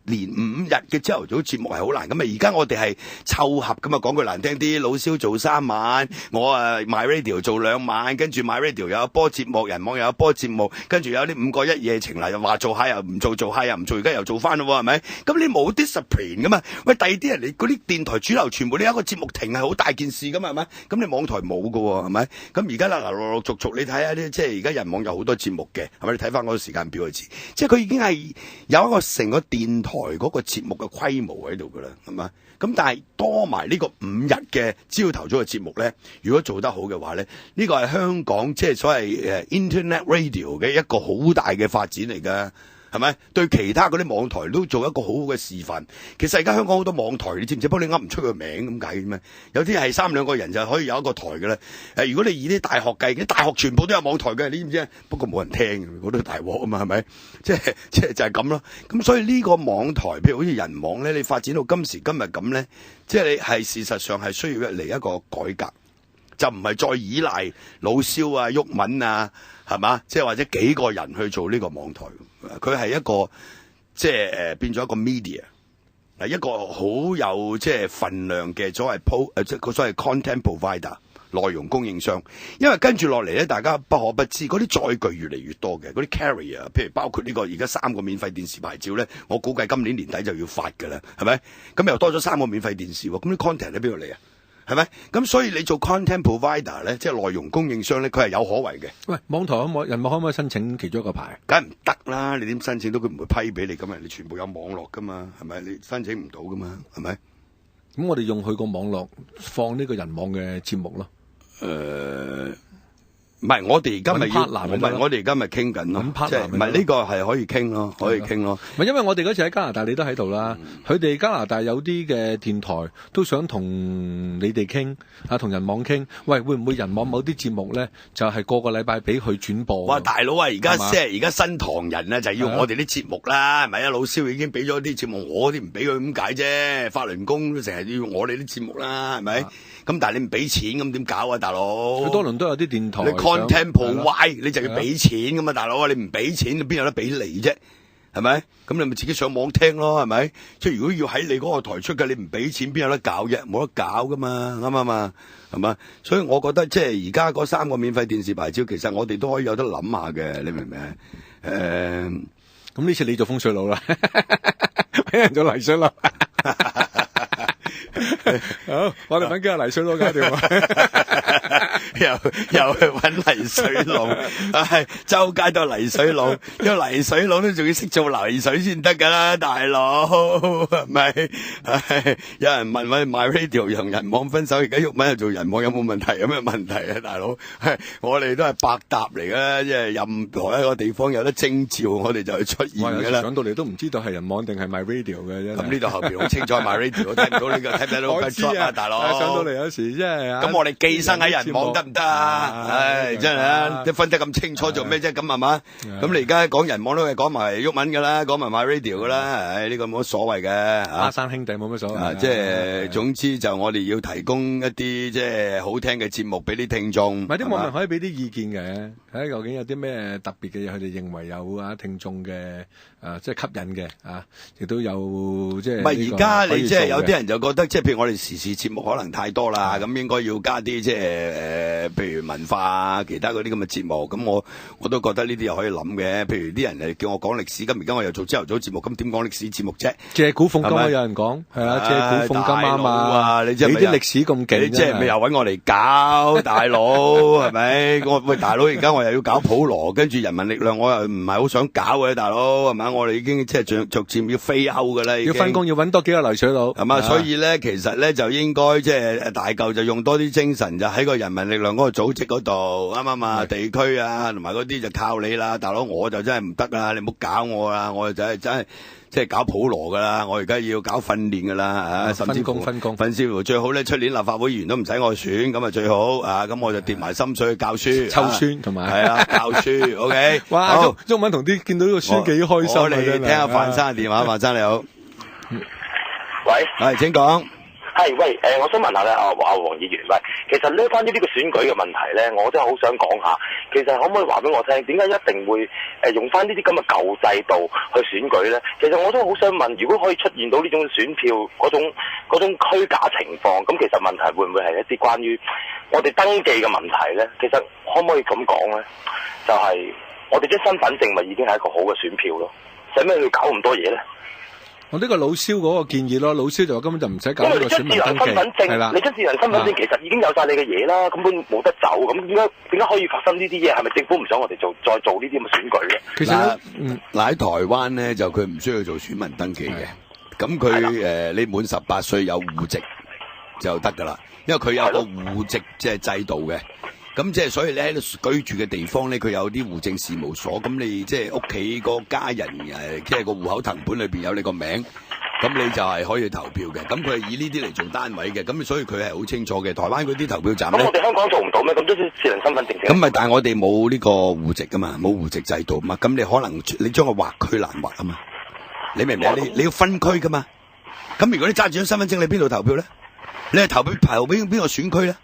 連5日嘅朝頭早節目係好難，咁而家我哋係湊合咁啊，講句難聽啲，老蕭做3晚，我MyRadio 做2晚，跟住 MyRadio 有一波節目，人網有一波節目，跟住有啲5個一夜情啦，又話做下又唔做，做下又唔做，而家又做翻咯，係咪？咁你冇 discipline 噶嘛？喂，第二啲人你嗰啲電台主流傳媒，你一個節目停係好大件事噶嘛，係咪？咁你網台冇噶喎，係咪？咁而家啦，陸陸續續你睇下啲，即係而家人網有好多節目嘅，係咪？你睇翻嗰個時間表就知，即係佢已經係有一個成個電台嗰個節目嘅規模喺度噶啦，係嘛？咁但係多埋呢個5日嘅朝頭早嘅節目咧，如果做得好嘅話咧，呢個係香港即係所謂Internet Radio 嘅一個好大嘅發展嚟噶。係咪？對其他嗰啲網台都做一個好好嘅示範。其實而家香港好多網台，你知唔知？不過你噏唔出個名咁解嘅咩？有啲係3-2個人就可以有一個台嘅咧。如果你以啲大學計，啲大學全部都有網台嘅，你知唔知？不過冇人聽，好多大鑊啊嘛，係咪？即係就係咁咯。咁所以呢個網台，譬如好似人網咧，你發展到今時今日咁咧，即係你係事實上係需要嚟一個改革，就唔係再依賴老蕭啊、毓民啊，係嘛？即係或者幾個人去做呢個網台。佢係一個即係變咗一個 media， 一個好有即係份量嘅所謂即係所謂 content provider 內容供應商。因為跟住落嚟咧，大家不可不知嗰啲載具越嚟越多嘅，嗰啲 carrier， 譬如包括呢個而家3個免費電視牌照咧，我估計今年年底就要發㗎啦，係咪？咁又多咗3個免費電視喎，咁啲 content 喺邊度嚟啊？係咪？咁所以你做 content provider 咧，即係內容供應商咧，佢係有可為嘅。喂，網台人網可唔可以申請其中一個牌？梗係唔得啦！你點申請到？佢唔會批俾你咁啊！你全部有網絡噶嘛，係咪？你申請唔到噶嘛，係咪？咁我哋用佢個網絡放呢個人網嘅節目咯。唔係，我哋而家咪要，唔係我哋而家咪傾緊咯，即係唔係呢個係可以傾咯，可以傾咯。唔係因為我哋嗰次喺加拿大，你都喺度啦。佢哋加拿大有啲嘅電台都想同你哋傾啊，同人網傾。喂，會唔會人網某啲節目咧，就係個個禮拜俾佢轉播？哇，大佬啊，而家即係而家新唐人啊，就要我哋啲節目啦，係咪啊？老蕭已經俾咗啲節目，我啲唔俾佢咁解啫。法輪功都成日要我哋啲節目啦，係咪？咁但係你唔俾錢，咁點搞啊，大佬？佢多倫都有啲電台。content provide 你就要俾錢噶嘛，大佬啊！你唔俾錢，邊有得俾你啫？係咪？咁你咪自己上網聽咯，係咪？即係如果要喺你嗰個台出嘅，你唔俾錢，邊有得搞啫？冇得搞噶嘛，啱唔啱啊？係嘛？所以我覺得即係而家嗰3個免費電視牌照，其實我哋都可以有得諗下嘅，你明唔明？咁呢次你做風水佬啦，俾人做泥水佬。好，我哋揾幾個泥水佬搞掂啊！又去揾泥水佬，周街都係泥水佬，因為泥水佬都仲要識做泥水先得噶啦，大佬係咪？有人問喂，MyRadio 同人網分手，而家毓民又做人網有冇問題？有咩問題啊，大佬？我哋都係百搭嚟噶，即係任何一個地方有得徵召，我哋就去出現噶啦。上到嚟都唔知道係人網定係 MyRadio 嘅啫。咁呢度後邊好清楚 MyRadio，睇唔到呢個，睇唔睇到個 job 啊，大佬？上到嚟有時即係咁我哋寄生喺人網得唔得啊？唉，真係啊，即係分得咁清楚做咩啫？咁係嘛？咁你而家講人網都係講埋毓民噶啦，講埋 MyRadio 噶啦，唉，呢個冇乜所謂嘅。孖生兄弟冇乜所謂。即係總之就我哋要提供一啲即係好聽嘅節目俾啲聽眾。咪啲網民可以俾啲意見嘅，睇究竟有啲咩特別嘅嘢，佢哋認為有啊聽眾嘅即係吸引嘅啊，亦都有即係。唔係而家你即係有啲人就覺得即係譬如我哋時事節目可能太多啦，咁應該要加啲即係譬如文化啊，其他嗰啲咁嘅節目。咁我都覺得呢啲又可以諗嘅。譬如啲人嚟叫我講歷史，咁而家我又做朝頭早節目，咁點講歷史節目啫？借古諷今啊，有人講係啊，借古諷今啊嘛。你啲歷史咁勁，你即係咪又揾我嚟搞大佬係咪？我喂大佬，而家我又要搞普羅，跟住人民力量我又唔係好想搞嘅大佬係咪？我哋已經即係逐漸要飛歐㗎啦，要分工，要揾多幾個流水佬係嘛？所以咧，其實咧就應該即係大嚿就用多啲精神，就喺個人民力量嗰個組織嗰度啱唔啱啊？地區啊，同埋嗰啲就靠你啦，大佬我就真係唔得啦，你唔好搞我啦，我就真係即係搞普羅噶啦，我而家要搞訓練噶啦，甚至乎分工，最好咧出年立法會議員都唔使我選，咁啊最好啊，咁我就跌埋心水去教書、抽孫同埋係啊教書，OK。哇，中文同啲見到呢個書幾開心啊！我哋聽下范生嘅電話，范生你好，喂，係請講。係喂，我想問下咧，阿黃議員，喂，其實咧關於呢個選舉嘅問題咧，我真係好想講下，其實可唔可以話俾我聽，點解一定會用翻呢啲咁嘅舊制度去選舉咧？其實我都好想問，如果可以出現到呢種選票嗰種虛假情況，咁其實問題會唔會係一啲關於我哋登記嘅問題咧？其實可唔可以咁講咧？就係我哋張身份證咪已經係一個好嘅選票咯，使咩要搞咁多嘢咧？我呢個老蕭嗰個建議咯，老蕭就話根本就唔使搞呢個選民登記，係啦。你張智能身份證其實已經有晒你嘅嘢啦，根本冇得走。咁點解可以發生呢啲嘢？係咪政府唔想我哋再做呢啲咁嘅選舉咧？其實嗱喺台灣咧就佢唔需要做選民登記嘅，咁佢你滿18歲有戶籍就得噶啦，因為佢有個戶籍即係制度嘅。咁即係所以咧喺度居住嘅地方咧，佢有啲戶政事務所，咁你即係屋企個家人即係個戶口謄本裏邊有你個名，咁你就係可以投票嘅。咁佢係以呢啲嚟做單位嘅，咁所以佢係好清楚嘅。台灣嗰啲投票站咧，咁我哋香港做唔到咩？咁都係智能身份證。咁咪但係我哋冇呢個戶籍噶嘛，冇戶籍制度嘛，咁你可能你將個劃區難劃啊嘛，你明唔明啊？你要分區噶嘛，咁如果你揸住張身份證，你邊度投票咧？你係投俾邊個選區咧？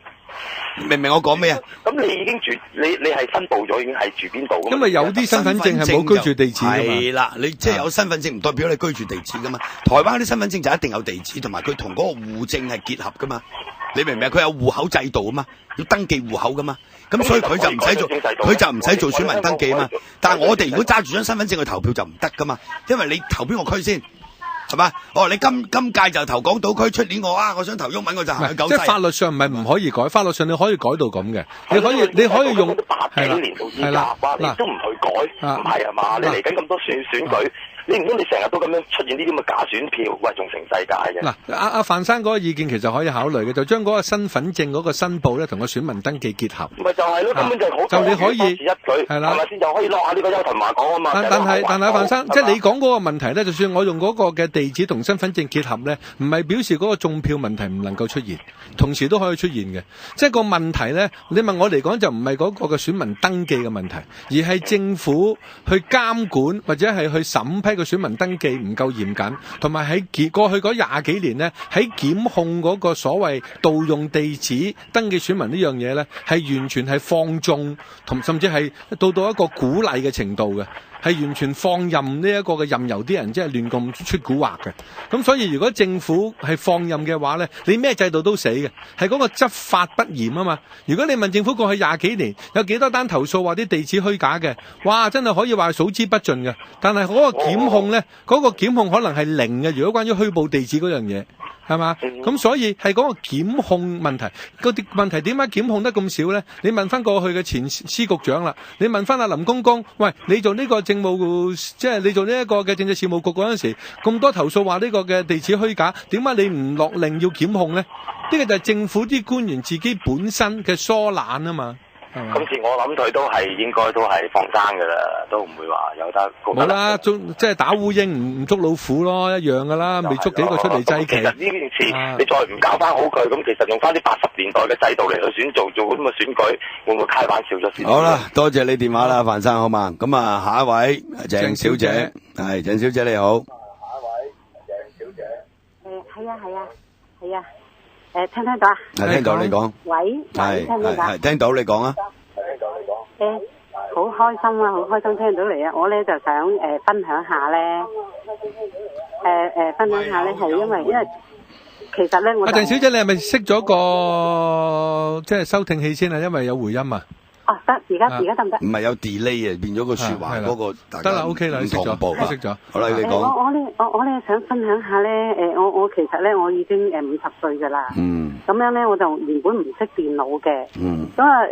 明唔明我講咩啊？咁你已經住，你係申報咗，已經係住邊度？因為有啲身份證係冇居住地址噶嘛。係啦，你即係有身份證唔代表你居住地址噶嘛。台灣啲身份證就一定有地址，同埋佢同嗰個戶政係結合噶嘛。你明唔明？佢有戶口制度啊嘛，要登記戶口噶嘛。咁所以佢就唔使做，佢就唔使做選民登記啊嘛。但係我哋如果揸住張身份證去投票就唔得噶嘛，因為你投邊個區先？係嘛？哦，你今屆就投港島區，出年我想投毓民，我就行去九西。即係法律上唔係唔可以改，法律上你可以改到咁嘅，你可以用80幾年到依家，哇！你都唔去改，唔係啊嘛？你嚟緊咁多選舉。你唔通你成日都咁樣出現呢啲咁嘅假選票，喂，仲成世界嘅？嗱，阿范生嗰個意見其實可以考慮嘅，就將嗰個身份證嗰個申報咧，同個選民登記結合。咪就係咯，根本就好。就你可以一舉係啦，係咪先？就可以落下呢個邱騰華講啊嘛。但係范生，即係你講嗰個問題咧，就算我用嗰個嘅地址同身份證結合咧，唔係表示嗰個中票問題唔能夠出現，同時都可以出現嘅。即係個問題咧，你問我嚟講就唔係嗰個嘅選民登記嘅問題，而係政府去監管或者係去審批個選民登記唔夠嚴謹，同埋喺過去嗰20幾年呢，喺檢控嗰個所謂盜用地址登記選民呢樣嘢呢，係完全係放縱，同甚至係到一個鼓勵嘅程度嘅，係完全放任呢一個嘅任由啲人即係亂咁出蠱惑嘅。咁所以如果政府係放任嘅話呢，你咩制度都死嘅，係嗰個執法不嚴啊嘛。如果你問政府過去20幾年有幾多單投訴話啲地址虛假嘅，哇，真係可以話數之不盡嘅。但係嗰個檢控呢，嗰個檢控可能係零嘅。如果關於虛報地址嗰樣嘢，係嘛？咁所以係嗰個檢控問題。嗰啲問題點解檢控得咁少呢？你問翻過去嘅前司局長啦，你問翻阿林公公，喂，你做呢個政務，即係你做呢一個嘅政治事務局嗰陣時，咁多投訴話呢個嘅地址虛假，點解你唔落令要檢控呢？呢個就係政府啲官員自己本身嘅疏懶啊嘛。今次我諗佢都係應該都係放生㗎啦，都唔會話有得。冇啦，即係打烏蠅唔捉老虎咯，一樣㗎啦，未捉幾個出嚟祭旗。其實呢件事你再唔搞翻好佢，咁其實用翻啲80年代嘅制度嚟去做咁嘅選舉，會唔會開玩笑咗先？好啦，多謝你電話啦，范生好嘛？咁啊，下一位鄭小姐，係鄭小姐你好。下一位鄭小姐。係啊。聽唔聽到啊？係聽到，你講。喂，聽唔聽到？係聽到，你講啊。好開心啊！好開心聽到你啊！我咧就想分享下咧，係因為其實咧我。鄭小姐，你係咪熄咗個即係收聽器先啊？因為有回音啊。哦，得，而家得唔得？唔係有 delay 啊，變咗個說話嗰個大家得啦 ，OK 啦，熄咗。好啦，你講。我咧想分享下咧，我其實咧我已經50歲噶啦。咁樣咧我就原本唔識電腦嘅。咁啊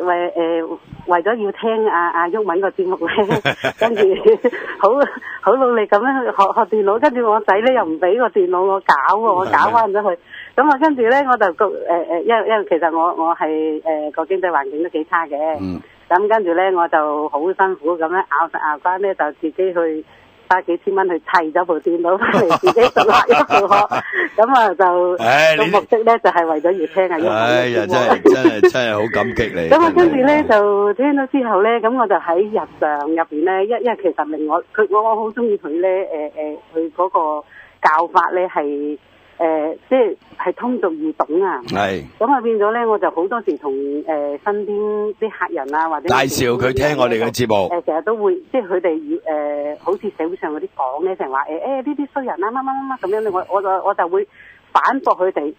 為咗要聽阿毓民個節目咧，跟住好努力咁樣學電腦，跟住我仔咧又唔俾個電腦我搞喎，我搞翻咗佢。咁啊，跟住咧我就因為其實我係個經濟環境都幾差嘅。咁跟住咧我就好辛苦咁樣咬實牙關咧，就自己去花幾千蚊去砌咗部電腦翻嚟，自己獨立一部學。咁啊就個目的咧就係為咗要聽啊。哎呀，真係好感激你。咁啊，跟住咧就聽到之後咧，咁我就喺日常入邊咧，因為其實令我好中意佢咧，佢嗰個教法咧係。即係通俗易懂啊！係咁啊，變咗咧，我就好多時同身邊啲客人啊，或者介紹佢聽我哋嘅節目。成日都會即係佢哋好似社會上嗰啲講咧，成日話呢啲衰人啊，乜乜乜乜咁樣咧，我就會反駁佢哋。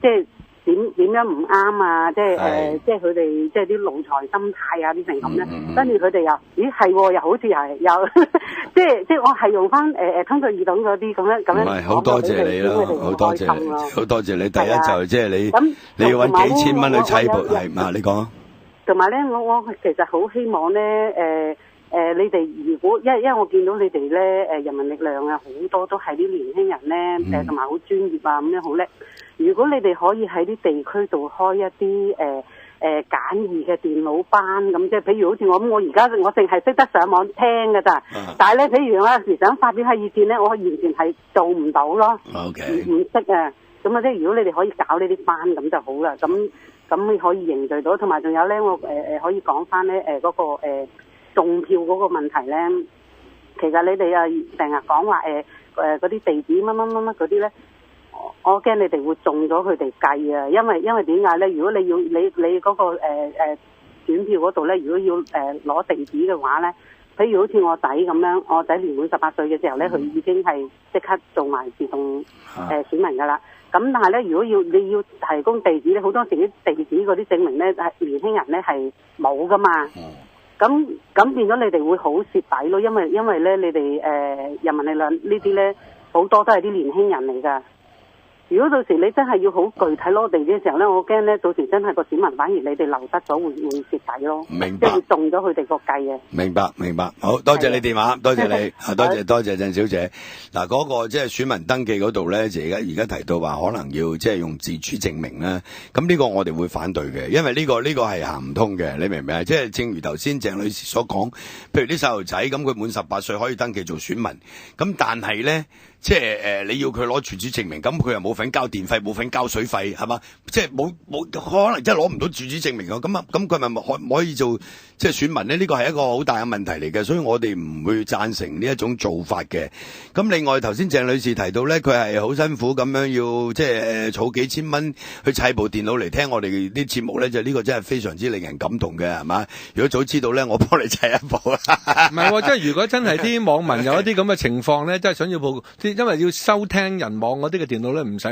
即係點樣唔啱啊！即係即係佢哋即係啲奴才心態啊，啲成咁咧。跟住佢哋又咦係喎，又好似係又即係我係用翻通俗易懂嗰啲咁樣。唔係好多謝你啦，好多謝你，好多謝你。第一就即係你要揾幾千蚊去砌部係嘛？你講。同埋咧，我其實好希望咧你哋如果因為我見到你哋咧人民力量啊，好多都係啲年輕人咧同埋好專業啊，咁樣好叻。如果你哋可以喺啲地區度開一啲簡易嘅電腦班咁，即係譬如好似我咁，我而家我淨係識得上網聽㗎咋，但係咧譬如我有時想發表下意見咧，我完全係做唔到咯，唔識啊，咁啊即係如果你哋可以搞呢啲班咁就好啦，咁你可以凝聚到，同埋仲有咧我可以講翻咧嗰個中票嗰個問題咧，其實你哋啊成日講話嗰啲地址乜乜乜乜嗰啲咧。我驚你哋會中咗佢哋計啊，因為點解咧？如果你要你嗰個選票嗰度咧，如果要攞地址嘅話咧，譬如好似我仔咁樣，我仔年滿18歲嘅時候咧，佢已經係即刻做埋自動選民噶啦。咁但係咧，如果你要提供地址咧，好多時啲地址嗰啲證明咧，年輕人咧係冇噶嘛。咁變咗你哋會好蝕底咯，因為咧你哋人民力量呢啲咧好多都係啲年輕人嚟㗎。如果到時你真係要好具體攞地址嘅時候咧，我驚咧到時真係個選民反而你哋流失咗，會蝕底咯。明白，即係會中咗佢哋個計嘅。明白，好多謝你電話，多謝你，多謝鄭小姐。嗱，嗰個即係選民登記嗰度咧，就而家提到話可能要即係用自主證明啦。咁呢個我哋會反對嘅，因為呢個係行唔通嘅，你明唔明啊？即係正如頭先鄭女士所講，譬如啲細路仔咁，佢滿18歲可以登記做選民，咁但係咧。即係你要佢攞自主證明，咁佢又冇份交電費，冇份交水費，係嘛？即係冇可能真係攞唔到自主證明㗎。咁佢咪可以做即係選民咧？呢個係一個好大嘅問題嚟嘅，所以我哋唔會贊成呢一種做法嘅。咁另外頭先鄭女士提到咧，佢係好辛苦咁樣要即係儲幾千蚊去砌部電腦嚟聽我哋啲節目咧，就呢個真係非常之令人感動嘅，係嘛？如果早知道咧，我幫你砌一部啦。唔係，即係如果真係啲網民有一啲咁嘅情況咧，真係想要部因為要收聽人網嗰啲嘅電腦咧，唔使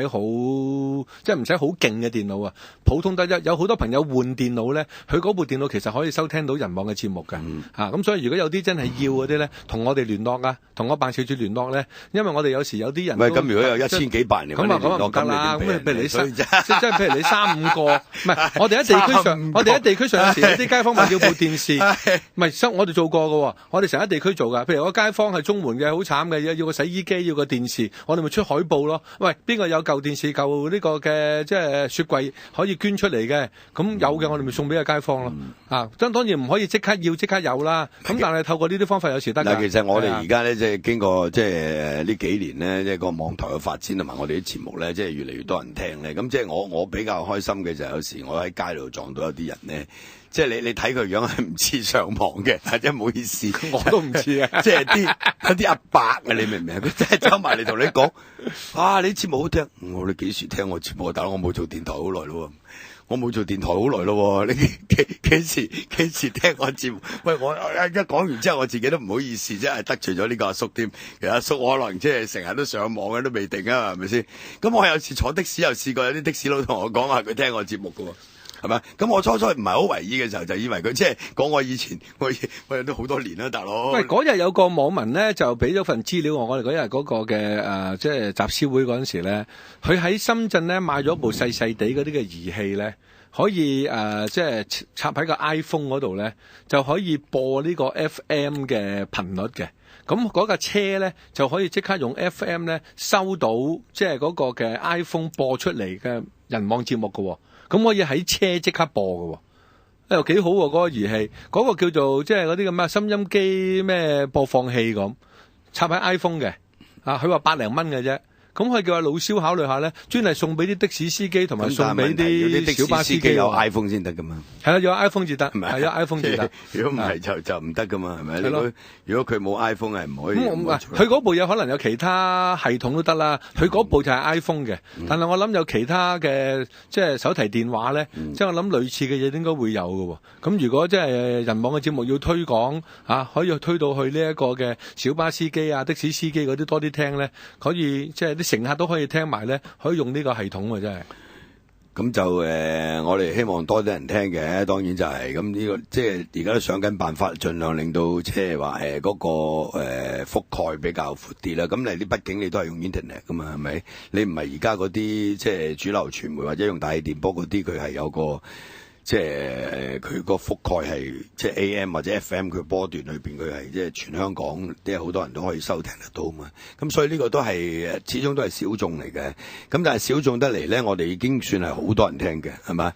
好勁嘅電腦啊，普通得有好多朋友換電腦咧，佢嗰部電腦其實可以收聽到人網嘅節目嘅，咁所以如果有啲真係要嗰啲咧，同我哋聯絡啊，同我辦事處聯絡咧，因為我哋有時有啲人喂，咁如果有1000幾百人，咁唔得啦，咁譬如你即係譬如你3-5個，唔係我哋喺地區上有時有啲街坊問要部電視，唔係我哋做過㗎喎，我哋成日喺地區做㗎，譬如個街坊係中門嘅，好慘嘅，要個洗衣機，要個電視，我哋咪出海報咯。喂，邊個有舊電視、舊呢個嘅即係雪櫃可以捐出嚟嘅？咁有嘅，我哋咪送俾個街坊咯。啊，當然唔可以即刻有啦。咁但係透過呢啲方法有時得㗎。嗱，其實我哋而家咧即係經過即係呢幾年咧，即係個網台嘅發展同埋我哋啲節目咧，即係越嚟越多人聽咧。咁即係我比較開心嘅就係有時我喺街度撞到有啲人咧。即係你睇佢樣係唔似上網嘅，即係唔好意思，我都唔似啊！即係有啲阿伯啊，你明唔明？佢真係走埋嚟同你講，啊，你節目好聽，我你幾時聽我節目啊？大佬，我冇做電台好耐咯，我冇做電台好耐咯，你幾時聽我節目？喂，我一講完之後，我自己都唔好意思，真係得罪咗呢個阿叔添。其實阿叔可能即係成日都上網嘅，都未定啊，係咪先？咁我有時坐的士又試過有啲的士佬同我講話，佢聽我節目㗎喎。係咪？咁我初唔係好為意嘅時候，就以為佢即係講我以前，我都好多年啦，大佬。喂，嗰日有個網民咧就俾咗份資料我哋嗰日嗰個嘅即係集思會嗰陣時咧，佢喺深圳咧買咗部細細地嗰啲嘅儀器咧，可以即係插喺個 iPhone 嗰度咧，就可以播呢個 FM 嘅頻率嘅。咁嗰架車咧就可以即刻用 FM 咧收到即係嗰個嘅 iPhone 播出嚟嘅人網節目㗎喎。咁可以喺車即刻播嘅，又幾好喎！嗰個儀器，嗰個叫做即係嗰啲咁咩收音機咩播放器咁，插喺 iPhone 嘅，佢話100零蚊嘅啫。咁可以叫阿老蕭考慮下咧，專係送俾啲的士司機同埋送俾啲小巴司機有 iPhone 先得噶嘛？係啦，有 iPhone 至得，係有 iPhone 至得。如果唔係就唔得噶嘛，係咪？如果佢冇 iPhone 係唔可以。佢嗰部有可能有其他系統都得啦。佢嗰部就係 iPhone 嘅，但係我諗有其他嘅即係手提電話咧，即係我諗類似嘅嘢應該會有嘅。咁如果即係人網嘅節目要推廣可以推到去呢一個嘅小巴司機啊、的士司機嗰啲多啲聽咧，可以即係乘客都可以聽埋咧，可以用呢個系統嘅真係。咁就我哋希望多啲人聽嘅，當然就係咁呢個，即係而家都想緊辦法，盡量令到即係話嗰個覆蓋比較闊啲啦。咁你畢竟你都係用 internet 噶嘛，係咪？你唔係而家嗰啲即係主流傳媒或者用大氣電波嗰啲，佢係有個。即係佢個覆蓋係即係 AM 或者 FM 佢波段裏邊佢係即係全香港，即係好多人都可以收聽得到嘛。咁所以呢個都係始終都係小眾嚟嘅。咁但係小眾得嚟咧，我哋已經算係好多人聽嘅，係咪？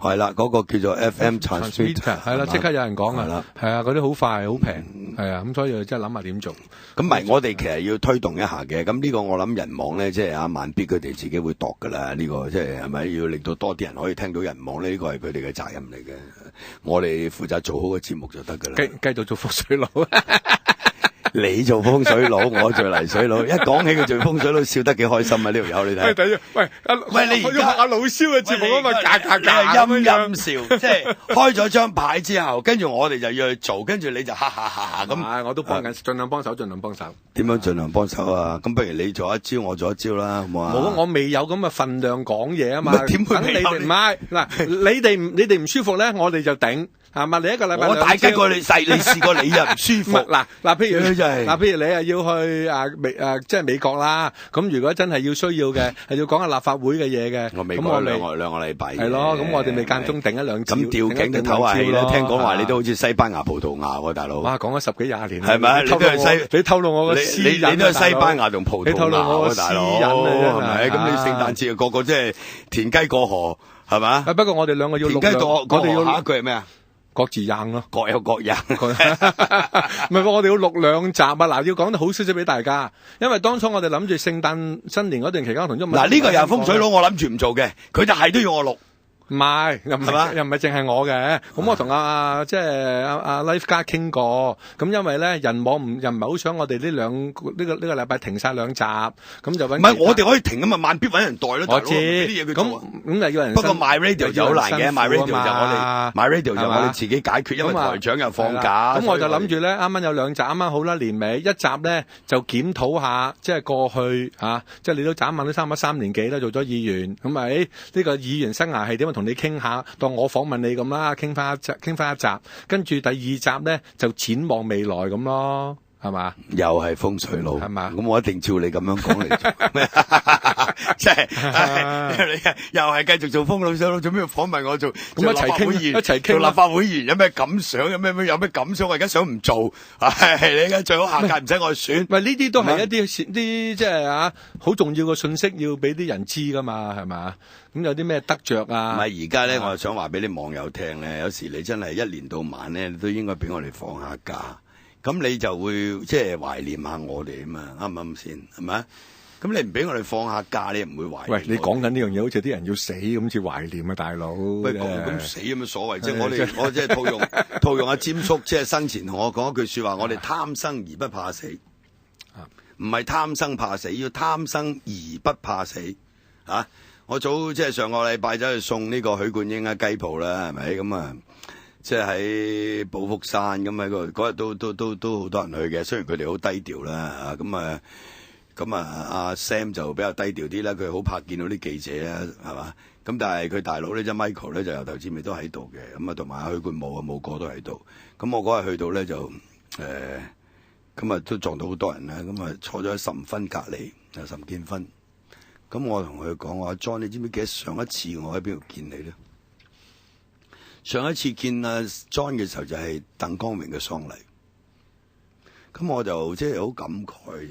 係啦，嗰個叫做 FM transmitter 係啦，即刻有人講啊，係啊，嗰啲好快好平，係啊，咁所以真係諗下點做。咁唔係我哋其實要推動一下嘅。咁呢個我諗人網咧，即係阿萬必佢哋自己會度噶啦。呢個即係咪要令到多啲人可以聽到人網呢？呢個係佢哋嘅責任嚟嘅。我哋負責做好個節目就得噶啦。繼續做風水佬。你做風水佬，我做泥水佬。一講起佢做風水佬，笑得幾開心啊！呢條友你睇。喂，你而家阿老蕭嘅節目啊嘛，陰陰笑，即係開咗張牌之後，跟住我哋就要去做，跟住你就哈哈哈咁。我都幫緊，盡量幫手，盡量幫手。點樣盡量幫手啊？咁不如你做一招，我做一招啦，好唔好啊？冇，我未有咁嘅份量講嘢啊嘛。點會未有？唔係嗱，你哋唔舒服咧，我哋就頂。係嘛？你一個禮拜我大吉過你細，你試過你又唔舒服。嗱，譬如你要去即係美國啦。咁如果真係要需要嘅，係要講下立法會嘅嘢嘅。我美國兩個禮拜。係咯，咁我哋咪間中頂一兩次。咁吊頸都唞下氣啦。聽講話你都好似西班牙、葡萄牙喎，大佬。哇，講咗10幾20年。係咪？你透露我嘅私隱。你都係西班牙同葡萄牙。你透露我嘅私隱係咪？咁你聖誕節個個即係田雞過河係嘛？不過我哋兩個要田雞過河，下一句係咩啊？各自硬咯，各有各硬。唔係，我哋要錄2集啊！嗱，要講得好少少俾大家，因為當初我哋諗住聖誕新年嗰段期間同咗嗱呢個又係風水佬，我諗住唔做嘅，佢就係都要我錄。唔係，又唔係淨係我嘅。咁我同即係阿 Life 家傾過。咁因為咧人網又唔係好想我哋呢個禮拜停晒2集，咁就揾。唔係我哋可以停啊嘛，萬必揾人代咯。我知。咁就要人。不過 My Radio 有難嘅，My Radio 就我哋 My Radio 就我哋自己解決，因為台長又放假。咁我就諗住咧，啱啱有2集，啱啱好啦，年尾一集咧就檢討下，即係過去即係你都眨眼都差唔多3年幾啦，做咗議員，咁咪呢個議員生涯係點樣同你傾下，當我訪問你咁啦，傾翻一集，跟住第2集咧就展望未來咁咯，係嘛？又係風水佬，係嘛？咁我一定照你咁樣講嚟做，即係你又係繼續做風佬想做咩訪問我做咁一齊傾，一齊傾做立法會議員有咩感想？有咩感想？我而家想唔做，你而家最好下屆唔使我選。唔係呢啲都係一啲即係好重要嘅信息要俾啲人知噶嘛，係嘛？咁有啲咩得着啊？唔係而家咧，我想話俾啲網友聽咧，有時你真係一年到晚咧，你都應該俾我哋放下假，咁你就會即係懷念下我哋啊嘛，啱唔啱先？係咪？咁你唔俾我哋放下假，你唔會懷念。喂，你講緊呢樣嘢，好似啲人要死咁，似懷念啊，大佬。喂，咁死有乜所謂？即係我即係套用阿詹叔，即係生前同我講一句說話，我哋貪生而不怕死，唔係貪生怕死，要貪生而不怕死啊！我早即係上個禮拜走去送呢個許冠英雞鋪啦，係咪咁啊？即係喺寶福山咁喺嗰日都好多人去嘅，雖然佢哋好低調啦，咁阿 Sam 就比較低調啲啦，佢好怕見到啲記者啦，係嘛？咁但係佢大佬呢，即係 Michael 咧，就由頭至尾都喺度嘅，咁啊同埋許冠武個都喺度。咁我嗰日去到咧就咁啊都撞到好多人啦，咁啊坐咗喺岑芬隔離，阿岑建勳。咁我同佢講話 John， 你知唔知記得上一次我喺邊度見你咧？上一次見阿 John 嘅時候就係鄧光榮嘅喪禮。咁我就即係好感慨嘅，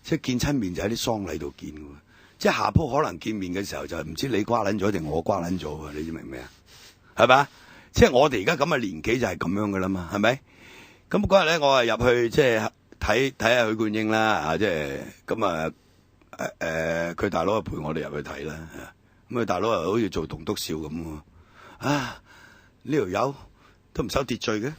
即係見親面就喺啲喪禮度見嘅，即係下鋪可能見面嘅時候就唔知你瓜撚咗定我瓜撚咗啊！你知明唔明啊？係咪？即係我哋而家咁嘅年紀就係咁樣嘅啦嘛，係咪？咁嗰日咧，我係入去即係睇下許冠英啦，即係咁啊。佢大佬陪我哋入去睇啦，咁佢大佬又好似做棟篤笑咁喎，呢條友都唔守秩序嘅，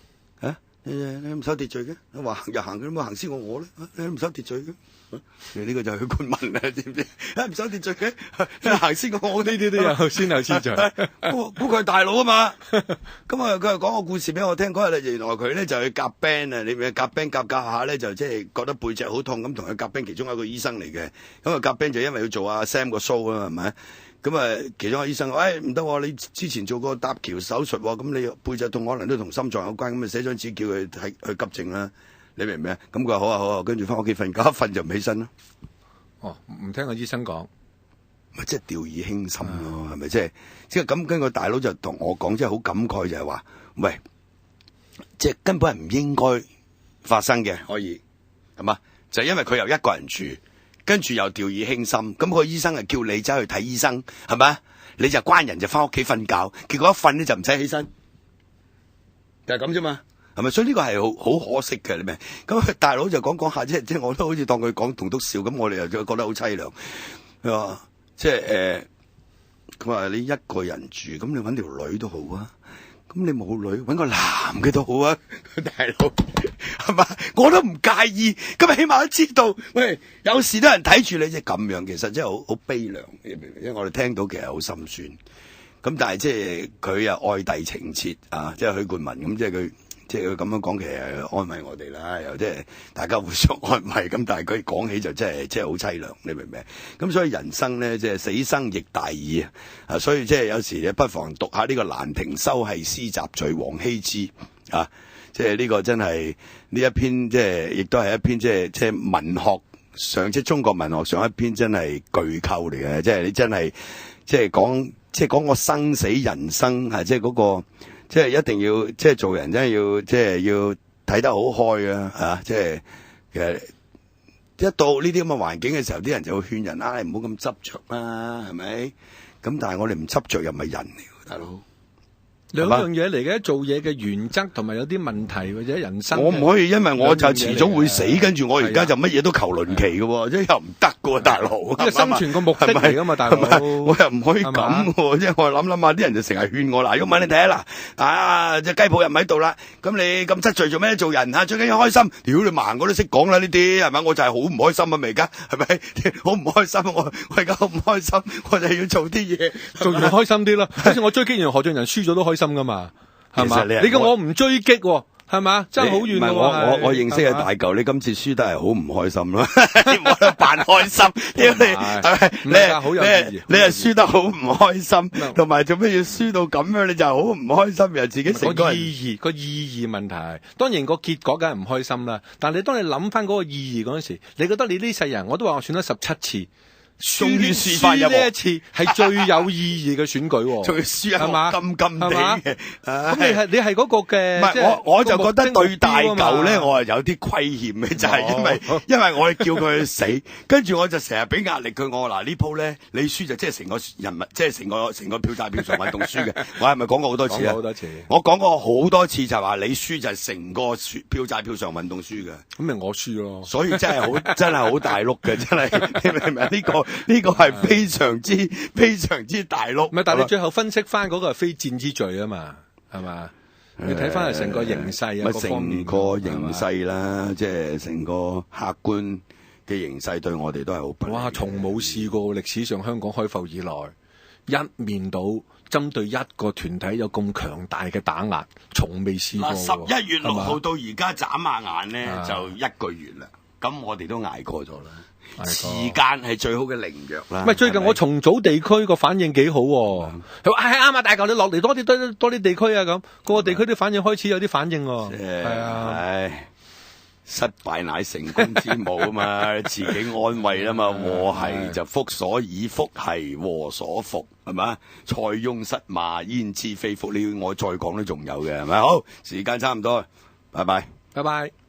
你唔守秩序嘅，話行就行，佢都冇行先過我咧，你都唔守秩序嘅，你呢個就係許冠文啦，知唔知？唔守秩序嘅，行先過我呢啲都有先後次序，估佢係大佬啊嘛，咁啊佢又講個故事俾我聽，嗰日原來佢咧就去夾 band 啊，你咪夾 band 夾下咧就即係覺得背脊好痛，咁同佢夾 band 其中一個醫生嚟嘅，咁啊夾 band 就因為要做阿 Sam 個 show 啊嘛，係咪？咁啊，其中一個醫生話：唔得喎，你之前做過搭橋手術喎，咁你背脊痛可能都同心臟有關，咁啊寫張紙叫佢去急症啦。你明唔明啊？咁佢話好啊，跟住翻屋企瞓覺，一瞓就唔起身咯。哦，唔聽個醫生講，咪即係掉以輕心咯，係咪？即係咁，跟個大佬就同我講，即係好感慨就係話，喂，即係根本係唔應該發生嘅，可以係嘛？就係因為佢又一個人住。跟住又掉以輕心，咁個醫生係叫你走去睇醫生，係咪？你就關人就翻屋企瞓覺，結果一瞓咧就唔使起身，就係咁啫嘛，係咪？所以呢個係好可惜嘅，你明？咁大佬就講下，即係我都好似當佢講棟篤笑，咁我哋又覺得好凄涼。佢話即係佢話你一個人住，咁你搵條女都好啊。咁你冇女，搵個男嘅都好啊，大佬係嘛？我都唔介意，咁起碼都知道，喂，有時都有人睇住你，即係咁樣，其實真係好悲涼，因為我哋聽到其實好心酸。咁但係即係佢又愛弟情切啊，即係許冠文咁，即係佢咁樣講，其實安慰我哋啦，又即係大家互相安慰。咁但係佢講起就真係好凄涼，你明唔明？咁所以人生咧，即係死生亦大義啊！所以即係有時你不妨讀下呢個蘭亭修繫詩集序王羲之啊！即係呢個真係呢一篇，即係亦都係一篇即係文學上，即係中國文學上一篇真係巨構嚟嘅。即係你真係即係講個生死人生啊！即係嗰個。即係一定要，即係做人真係要，即係要睇得好開啊！即係其實一到呢啲咁嘅環境嘅時候，啲人就會勸人你唔好咁執着啦，係咪？咁但係我哋唔執着又唔係人嚟，大佬。兩樣嘢嚟嘅，做嘢嘅原則同埋有啲問題或者人生。我唔可以，因為我就遲早會死，跟住我而家就乜嘢都求輪期嘅，即係又唔得嘅，大佬。即係生存個目的嚟噶嘛，大佬。我又唔可以咁嘅，即係我諗下，啲人就成日勸我嗱，毓民你睇下嗱，隻雞鋪又唔喺度啦，咁你咁執罪做咩？做人吓最緊要開心。屌你盲我都識講啦，呢啲係咪？我就係好唔開心啊！咪而家係咪？好唔開心，我而家好唔開心，我就要做啲嘢，做完開心啲啦。好似我追擊完何俊仁輸咗都開心噶嘛，係嘛？你叫我唔追擊，係嘛？真係好遠。唔係我認識嘅大舊，你今次輸得係好唔開心咯，冇得扮開心。屌你係咪？你係輸得好唔開心，同埋做咩要輸到咁樣？你就好唔開心，又自己成個人個意義問題。當然個結果梗係唔開心啦。但係當你諗翻嗰個意義嗰陣時，你覺得你呢世人，我都話我選咗17次。終於輸翻一鑊呢一次係最有意義嘅選舉喎，仲要輸一係嘛？鑊金地嘅。咁你係嗰個嘅，唔係我就覺得對大舊咧，我係有啲虧欠嘅，就係因為我係叫佢去死，跟住我就成日俾壓力佢。我話嗱呢鋪咧，你輸就即係成個人物，即係成個票債票償運動輸嘅。我係咪講過好多次啊？好多次。我講過好多次就係話你輸就係成個票債票償運動輸嘅。咁咪我輸咯。所以真係好大碌嘅，真係你明唔明？呢個係非常之大碌。唔係，但係你最後分析翻嗰個係非戰之罪啊嘛，係嘛？你睇翻係成個形勢啊，成個形勢啦，即係成個客觀嘅形勢對我哋都係好不利。哇！從冇試過歷史上香港開埠以來一面倒針對一個團體有咁強大嘅打壓，從未試過。11月6號到而家眨下眼咧，就1個月啦。咁我哋都捱過咗啦。時間係最好嘅靈藥啦。唔係最近我重組地區個反應幾好喎。佢話係啱啊，大舊你落嚟多啲地區啊咁，個地區啲反應開始有啲反應喎。係啊。失敗乃成功之母啊嘛，自己安慰啊嘛，禍兮就福所倚，福兮禍所伏，係嘛？塞翁失馬，焉知非福？呢我再講都仲有嘅，係咪？好，時間差唔多，拜拜，拜拜。